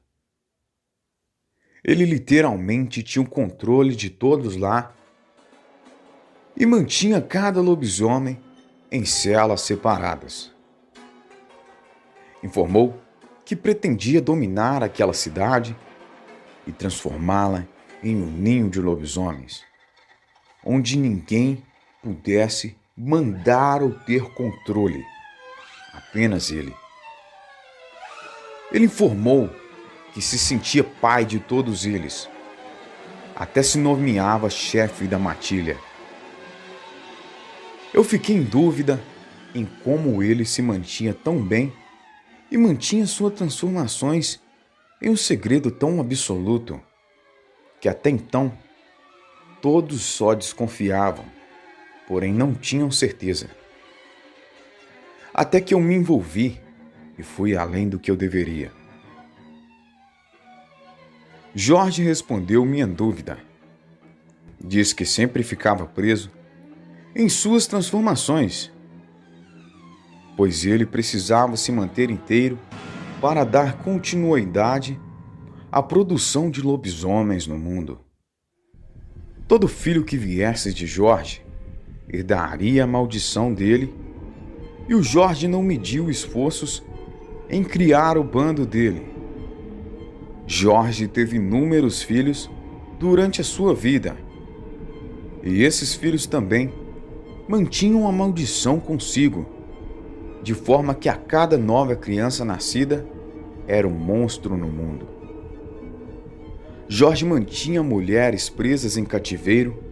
[SPEAKER 1] Ele literalmente tinha o controle de todos lá e mantinha cada lobisomem em celas separadas. Informou que pretendia dominar aquela cidade e transformá-la em um ninho de lobisomens, onde ninguém pudesse mandar ou ter controle, apenas ele. Ele informou que se sentia pai de todos eles, até se nomeava chefe da matilha. Eu fiquei em dúvida em como ele se mantinha tão bem e mantinha suas transformações em um segredo tão absoluto que até então todos só desconfiavam, porém não tinham certeza. Até que eu me envolvi e fui além do que eu deveria. Jorge respondeu minha dúvida. Disse que sempre ficava preso em suas transformações, pois ele precisava se manter inteiro para dar continuidade à produção de lobisomens no mundo. Todo filho que viesse de Jorge herdaria a maldição dele, e o Jorge não mediu esforços em criar o bando dele. Jorge teve inúmeros filhos durante a sua vida, e esses filhos também mantinha uma maldição consigo, de forma que a cada nova criança nascida era um monstro no mundo. Jorge mantinha mulheres presas em cativeiro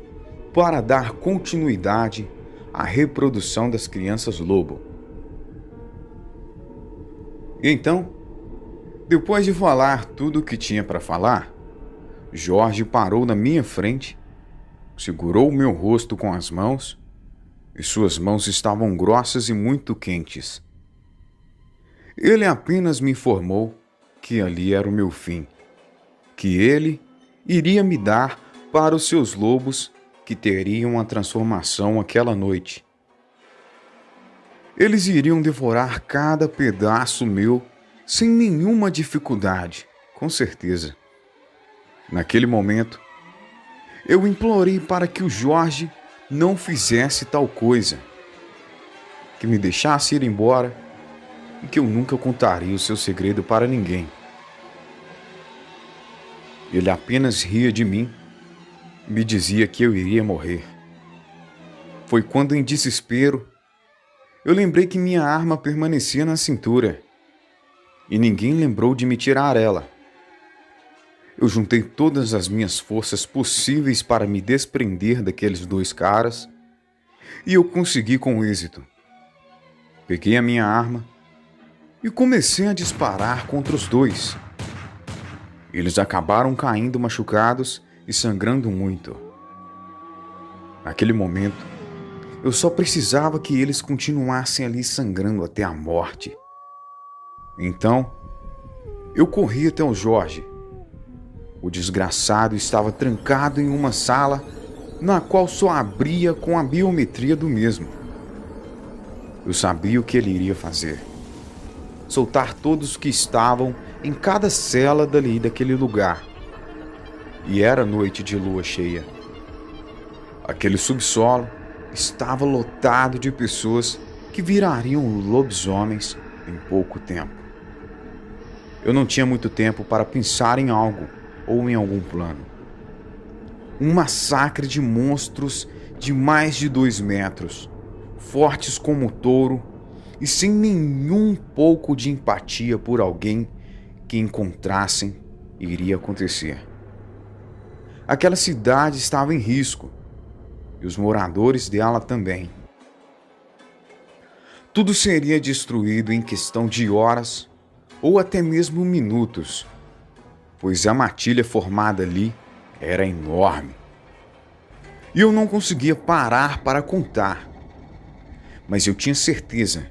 [SPEAKER 1] para dar continuidade à reprodução das crianças lobo. E então, depois de falar tudo o que tinha para falar, Jorge parou na minha frente, segurou o meu rosto com as mãos, e suas mãos estavam grossas e muito quentes. Ele apenas me informou que ali era o meu fim, que ele iria me dar para os seus lobos que teriam a transformação aquela noite. Eles iriam devorar cada pedaço meu sem nenhuma dificuldade, com certeza. Naquele momento, eu implorei para que o Jorge não fizesse tal coisa, que me deixasse ir embora e que eu nunca contaria o seu segredo para ninguém. Ele apenas ria de mim e me dizia que eu iria morrer. Foi quando, em desespero, eu lembrei que minha arma permanecia na cintura e ninguém lembrou de me tirar ela. Eu juntei todas as minhas forças possíveis para me desprender daqueles dois caras e eu consegui com êxito. Peguei a minha arma e comecei a disparar contra os dois. Eles acabaram caindo machucados e sangrando muito. Naquele momento, eu só precisava que eles continuassem ali sangrando até a morte. Então, eu corri até o Jorge. O desgraçado estava trancado em uma sala na qual só abria com a biometria do mesmo. Eu sabia o que ele iria fazer: soltar todos que estavam em cada cela dali daquele lugar. E era noite de lua cheia. Aquele subsolo estava lotado de pessoas que virariam lobisomens em pouco tempo. Eu não tinha muito tempo para pensar em algo ou em algum plano. Um massacre de monstros de mais de 2 metros, fortes como touro e sem nenhum pouco de empatia por alguém que encontrassem, iria acontecer. Aquela cidade estava em risco e os moradores dela também. Tudo seria destruído em questão de horas ou até mesmo minutos, pois a matilha formada ali era enorme. E eu não conseguia parar para contar, mas eu tinha certeza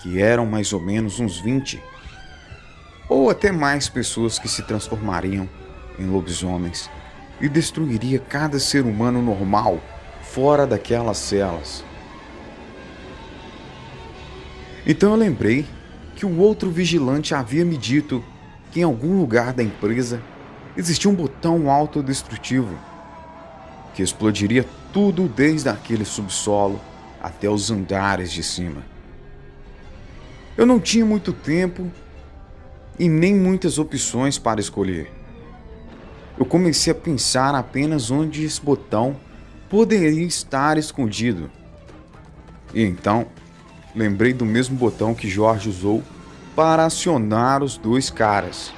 [SPEAKER 1] que eram mais ou menos uns 20 ou até mais pessoas que se transformariam em lobisomens e destruiria cada ser humano normal fora daquelas celas. Então eu lembrei que o outro vigilante havia me dito que em algum lugar da empresa existia um botão autodestrutivo que explodiria tudo desde aquele subsolo até os andares de cima. Eu não tinha muito tempo e nem muitas opções para escolher. Eu comecei a pensar apenas onde esse botão poderia estar escondido. E então, lembrei do mesmo botão que Jorge usou para acionar os dois caras.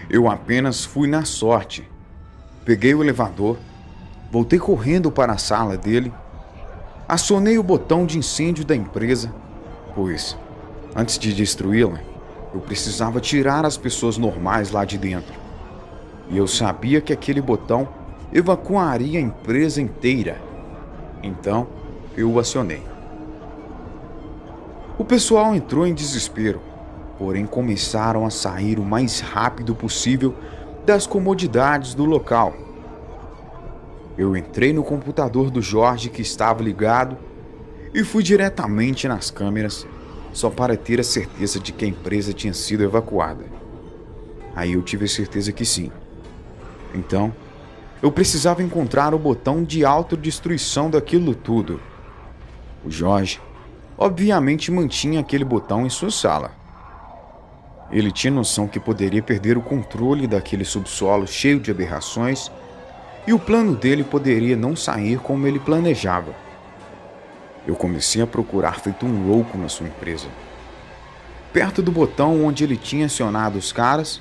[SPEAKER 1] Eu apenas fui na sorte. Peguei o elevador, voltei correndo para a sala dele, acionei o botão de incêndio da empresa, pois, antes de destruí-la, eu precisava tirar as pessoas normais lá de dentro. E eu sabia que aquele botão evacuaria a empresa inteira. Então, eu o acionei. O pessoal entrou em desespero, porém começaram a sair o mais rápido possível das comodidades do local. Eu entrei no computador do Jorge que estava ligado e fui diretamente nas câmeras só para ter a certeza de que a empresa tinha sido evacuada. Aí eu tive a certeza que sim. Então, eu precisava encontrar o botão de autodestruição daquilo tudo. O Jorge, obviamente, mantinha aquele botão em sua sala. Ele tinha noção que poderia perder o controle daquele subsolo cheio de aberrações e o plano dele poderia não sair como ele planejava. Eu comecei a procurar feito um louco na sua empresa, perto do botão onde ele tinha acionado os caras,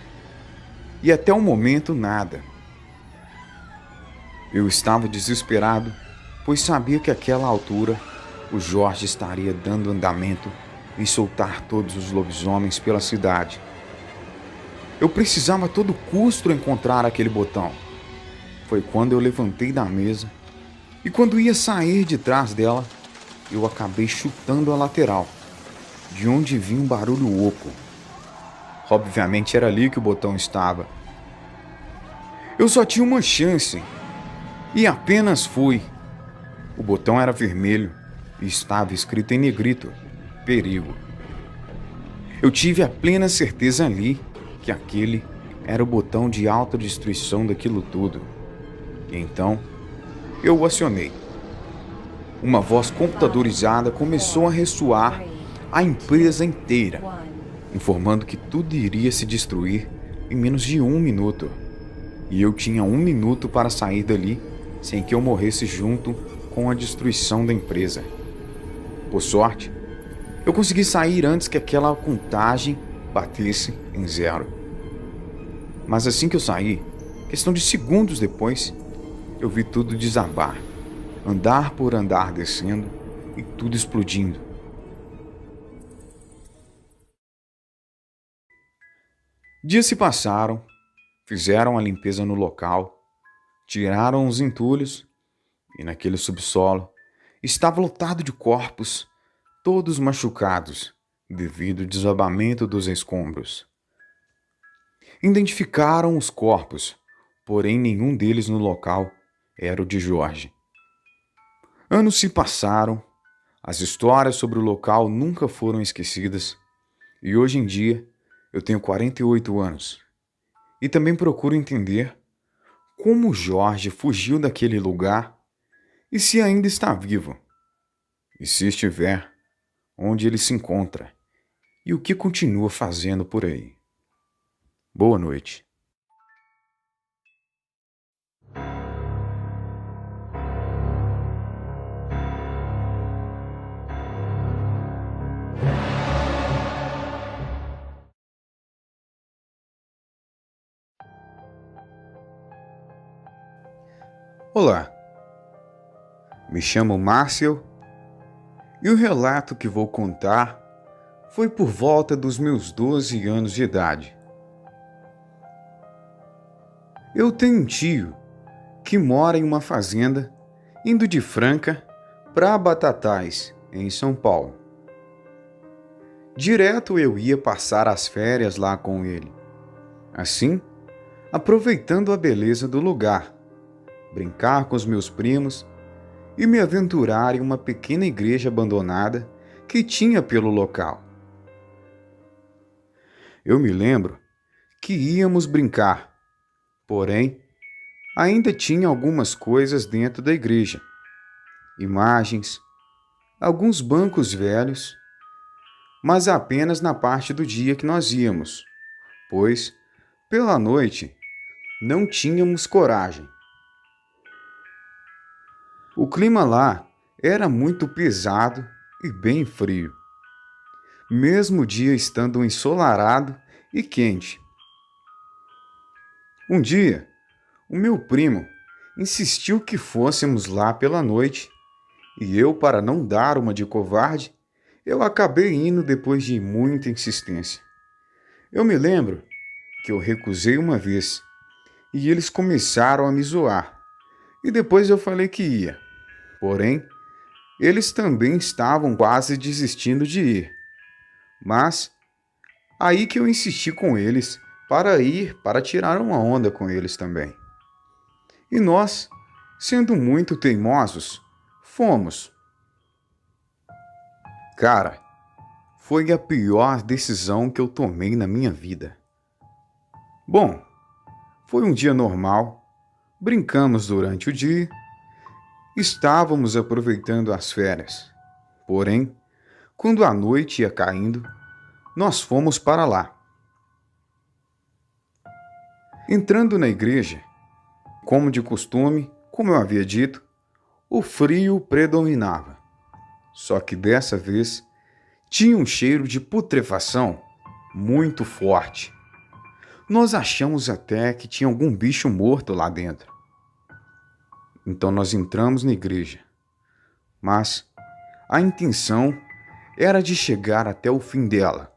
[SPEAKER 1] e até o momento nada. Eu estava desesperado, pois sabia que àquela altura o Jorge estaria dando andamento em soltar todos os lobisomens pela cidade. Eu precisava a todo custo encontrar aquele botão. Foi quando eu levantei da mesa e quando ia sair de trás dela, eu acabei chutando a lateral, de onde vinha um barulho oco. Obviamente era ali que o botão estava. Eu só tinha uma chance e apenas fui. O botão era vermelho e estava escrito em negrito: perigo. Eu tive a plena certeza ali que aquele era o botão de autodestruição daquilo tudo. E então, eu o acionei. Uma voz computadorizada começou a ressoar a empresa inteira, informando que tudo iria se destruir em menos de 1 minuto. E eu tinha 1 minuto para sair dali sem que eu morresse junto com a destruição da empresa. Por sorte, eu consegui sair antes que aquela contagem batesse em 0. Mas assim que eu saí, questão de segundos depois, eu vi tudo desabar, andar por andar descendo e tudo explodindo. Dias se passaram, fizeram a limpeza no local, tiraram os entulhos e naquele subsolo estava lotado de corpos, todos machucados devido ao desabamento dos escombros. Identificaram os corpos, porém nenhum deles no local era o de Jorge. Anos se passaram, as histórias sobre o local nunca foram esquecidas e hoje em dia eu tenho 48 anos e também procuro entender como Jorge fugiu daquele lugar e se ainda está vivo. E se estiver, onde ele se encontra e o que continua fazendo por aí. Boa noite. Olá, me chamo Márcio e o relato que vou contar foi por volta dos meus 12 anos de idade. Eu tenho um tio que mora em uma fazenda indo de Franca para Batatais, em São Paulo. Direto eu ia passar as férias lá com ele. Assim, aproveitando a beleza do lugar, brincar com os meus primos e me aventurar em uma pequena igreja abandonada que tinha pelo local. Eu me lembro que íamos brincar, porém, ainda tinha algumas coisas dentro da igreja. Imagens, alguns bancos velhos, mas apenas na parte do dia que nós íamos, pois, pela noite, não tínhamos coragem. O clima lá era muito pesado e bem frio, mesmo o dia estando ensolarado e quente. Um dia, o meu primo insistiu que fôssemos lá pela noite e eu, para não dar uma de covarde, eu acabei indo depois de muita insistência. Eu me lembro que eu recusei uma vez e eles começaram a me zoar e depois eu falei que ia. Porém, eles também estavam quase desistindo de ir. Mas, aí que eu insisti com eles para ir para tirar uma onda com eles também. E nós, sendo muito teimosos, fomos. Cara, foi a pior decisão que eu tomei na minha vida. Bom, foi um dia normal, brincamos durante o dia. Estávamos aproveitando as férias. Porém, quando a noite ia caindo, nós fomos para lá. Entrando na igreja, Como de costume, como eu havia dito, o frio predominava. Só que dessa vez tinha um cheiro de putrefação muito forte. Nós achamos até que tinha algum bicho morto lá dentro. Então nós entramos na igreja, mas a intenção era de chegar até o fim dela,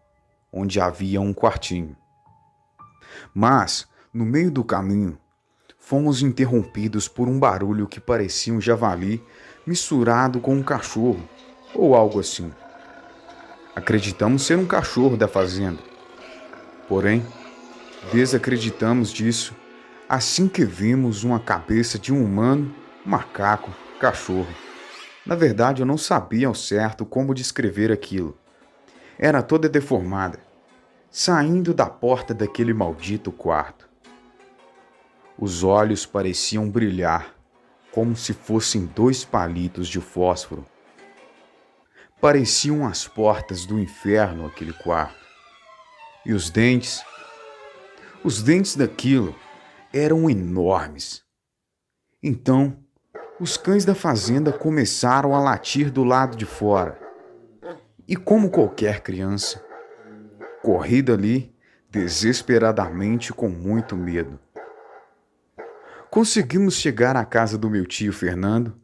[SPEAKER 1] onde havia um quartinho. Mas, no meio do caminho, fomos interrompidos por um barulho que parecia um javali misturado com um cachorro, ou algo assim. Acreditamos ser um cachorro da fazenda. Porém, desacreditamos disso assim que vimos uma cabeça de um humano, macaco, cachorro. Na verdade, eu não sabia ao certo como descrever aquilo. Era toda deformada, saindo da porta daquele maldito quarto. Os olhos pareciam brilhar, como se fossem 2 palitos de fósforo. Pareciam as portas do inferno aquele quarto. E os dentes daquilo eram enormes. Então, os cães da fazenda começaram a latir do lado de fora. E como qualquer criança, corri dali desesperadamente com muito medo. Conseguimos chegar à casa do meu tio Fernando,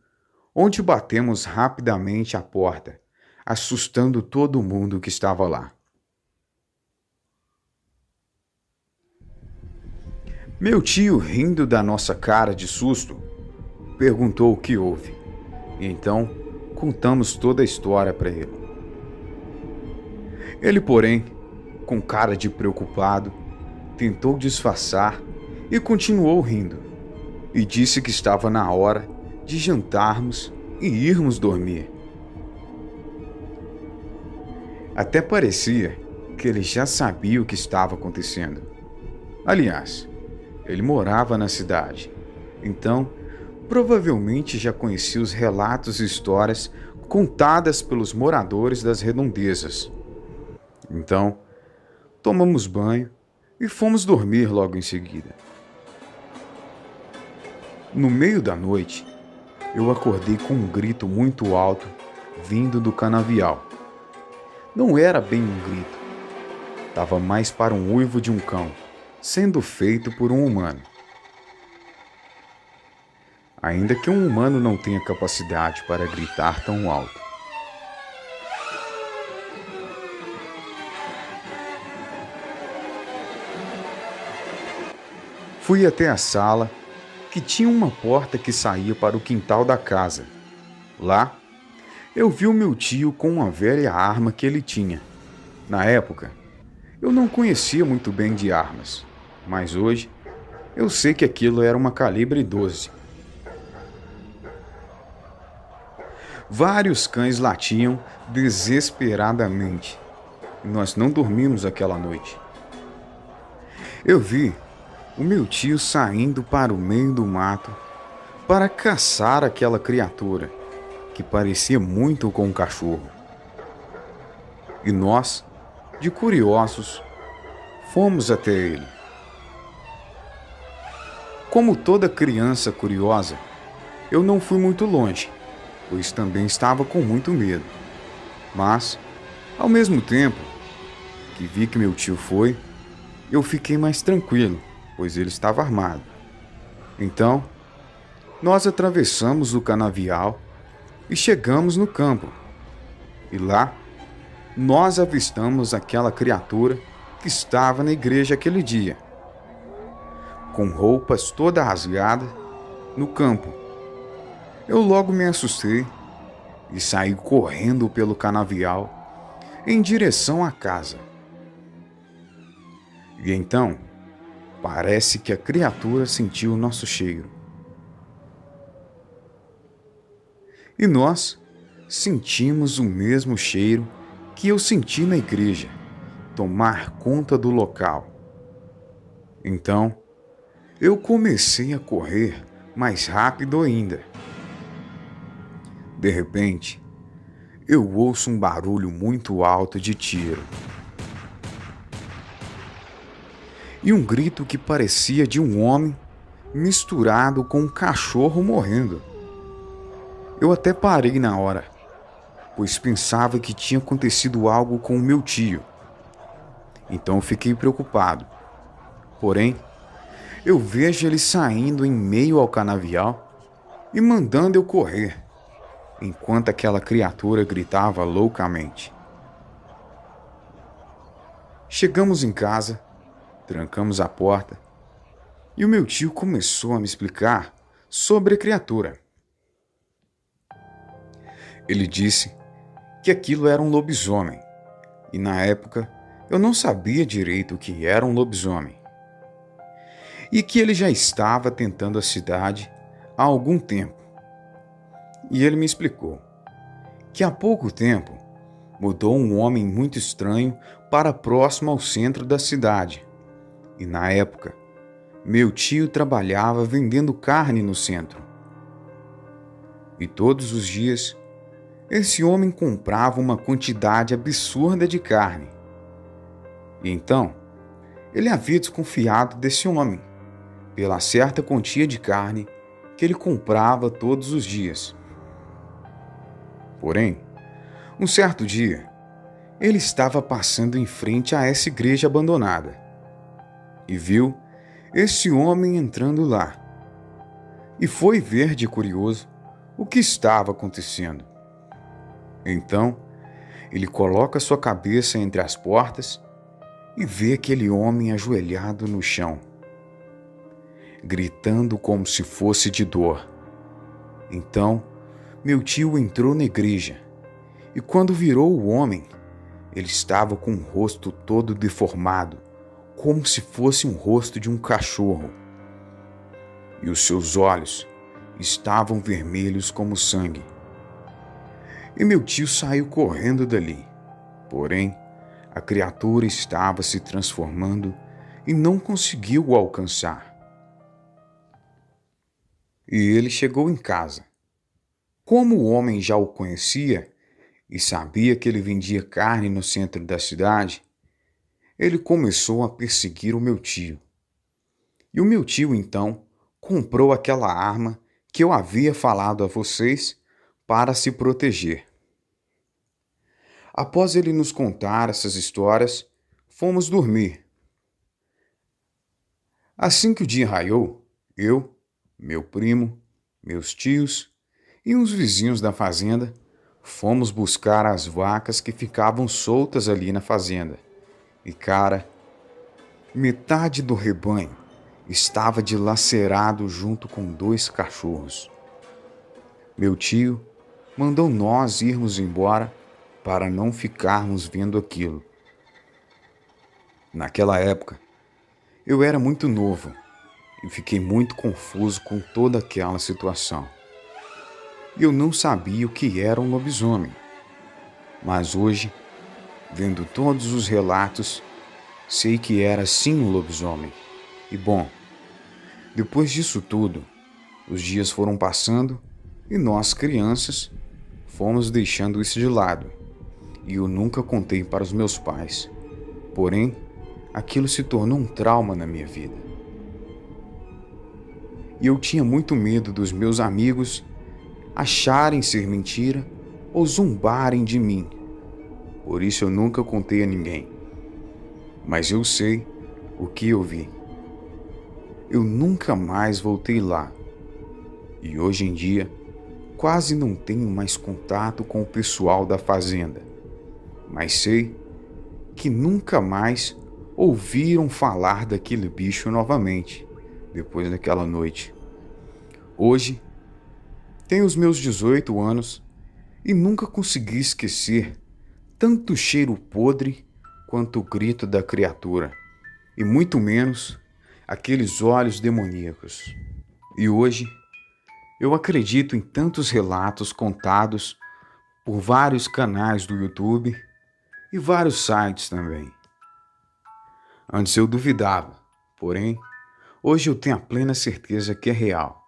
[SPEAKER 1] onde batemos rapidamente a porta, assustando todo mundo que estava lá. Meu tio, rindo da nossa cara de susto, perguntou o que houve. E então, contamos toda a história para ele. Ele, porém, com cara de preocupado, tentou disfarçar e continuou rindo. E disse que estava na hora de jantarmos e irmos dormir. Até parecia que ele já sabia o que estava acontecendo. Aliás, ele morava na cidade, então provavelmente já conhecia os relatos e histórias contadas pelos moradores das redondezas. Então, tomamos banho e fomos dormir logo em seguida. No meio da noite, eu acordei com um grito muito alto vindo do canavial. Não era bem um grito, estava mais para um uivo de um cão, sendo feito por um humano. Ainda que um humano não tenha capacidade para gritar tão alto. Fui até a sala, que tinha uma porta que saía para o quintal da casa. Lá, eu vi o meu tio com uma velha arma que ele tinha. Na época, eu não conhecia muito bem de armas, mas hoje eu sei que aquilo era uma calibre 12. Vários cães latiam desesperadamente. Nós não dormimos aquela noite. Eu vi o meu tio saindo para o meio do mato para caçar aquela criatura que parecia muito com um cachorro. E nós, de curiosos, fomos até ele. Como toda criança curiosa, eu não fui muito longe, pois também estava com muito medo. Mas, ao mesmo tempo que vi que meu tio foi, eu fiquei mais tranquilo, pois ele estava armado. Então, nós atravessamos o canavial e chegamos no campo. E lá, nós avistamos aquela criatura que estava na igreja aquele dia, com roupas toda rasgada, no campo. Eu logo me assustei e saí correndo pelo canavial em direção à casa. E então, parece que a criatura sentiu o nosso cheiro. E nós sentimos o mesmo cheiro que eu senti na igreja, tomar conta do local. Então, eu comecei a correr mais rápido ainda. De repente, eu ouço um barulho muito alto de tiro. E um grito que parecia de um homem misturado com um cachorro morrendo. Eu até parei na hora, pois pensava que tinha acontecido algo com o meu tio. Então eu fiquei preocupado. Porém, eu vejo ele saindo em meio ao canavial e mandando eu correr, enquanto aquela criatura gritava loucamente. Chegamos em casa, trancamos a porta e o meu tio começou a me explicar sobre a criatura. Ele disse que aquilo era um lobisomem e na época eu não sabia direito o que era um lobisomem e que ele já estava tentando a cidade há algum tempo. E ele me explicou que há pouco tempo mudou um homem muito estranho para próximo ao centro da cidade. E na época, meu tio trabalhava vendendo carne no centro. E todos os dias, esse homem comprava uma quantidade absurda de carne. E então, ele havia desconfiado desse homem, pela certa quantia de carne que ele comprava todos os dias. Porém, um certo dia, ele estava passando em frente a essa igreja abandonada e viu esse homem entrando lá. E foi ver de curioso o que estava acontecendo. Então, ele coloca sua cabeça entre as portas e vê aquele homem ajoelhado no chão, gritando como se fosse de dor. Então, meu tio entrou na igreja e quando virou o homem, ele estava com o rosto todo deformado, como se fosse um rosto de um cachorro. E os seus olhos estavam vermelhos como sangue. E meu tio saiu correndo dali. Porém, a criatura estava se transformando e não conseguiu o alcançar. E ele chegou em casa. Como o homem já o conhecia e sabia que ele vendia carne no centro da cidade, ele começou a perseguir o meu tio. E o meu tio, então, comprou aquela arma que eu havia falado a vocês para se proteger. Após ele nos contar essas histórias, fomos dormir. Assim que o dia raiou, eu, meu primo, meus tios e uns vizinhos da fazenda fomos buscar as vacas que ficavam soltas ali na fazenda. E cara, metade do rebanho estava dilacerado junto com 2 cachorros. Meu tio mandou nós irmos embora para não ficarmos vendo aquilo. Naquela época, eu era muito novo e fiquei muito confuso com toda aquela situação. Eu não sabia o que era um lobisomem, mas hoje, vendo todos os relatos, sei que era sim um lobisomem. E bom, depois disso tudo, os dias foram passando e nós, crianças, fomos deixando isso de lado. E eu nunca contei para os meus pais. Porém, aquilo se tornou um trauma na minha vida. E eu tinha muito medo dos meus amigos acharem ser mentira ou zombarem de mim. Por isso eu nunca contei a ninguém. Mas eu sei o que eu vi. Eu nunca mais voltei lá. E hoje em dia, quase não tenho mais contato com o pessoal da fazenda. Mas sei que nunca mais ouviram falar daquele bicho novamente, depois daquela noite. Hoje, tenho os meus 18 anos e nunca consegui esquecer tanto o cheiro podre quanto o grito da criatura, e muito menos aqueles olhos demoníacos. E hoje, eu acredito em tantos relatos contados por vários canais do YouTube e vários sites também. Antes eu duvidava, porém, hoje eu tenho a plena certeza que é real.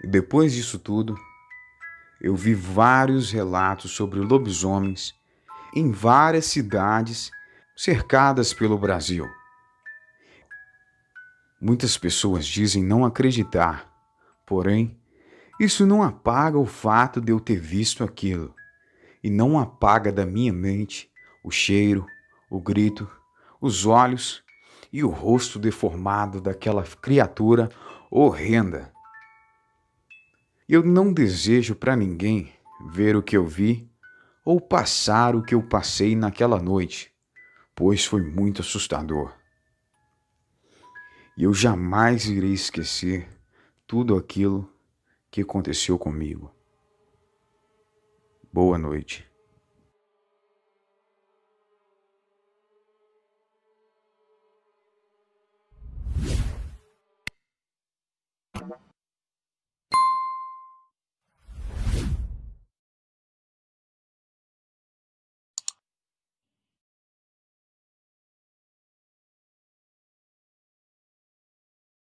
[SPEAKER 1] E depois disso tudo, eu vi vários relatos sobre lobisomens em várias cidades cercadas pelo Brasil. Muitas pessoas dizem não acreditar, porém, isso não apaga o fato de eu ter visto aquilo, e não apaga da minha mente o cheiro, o grito, os olhos e o rosto deformado daquela criatura horrenda. Eu não desejo para ninguém ver o que eu vi ou passar o que eu passei naquela noite, pois foi muito assustador. E eu jamais irei esquecer tudo aquilo que aconteceu comigo. Boa noite.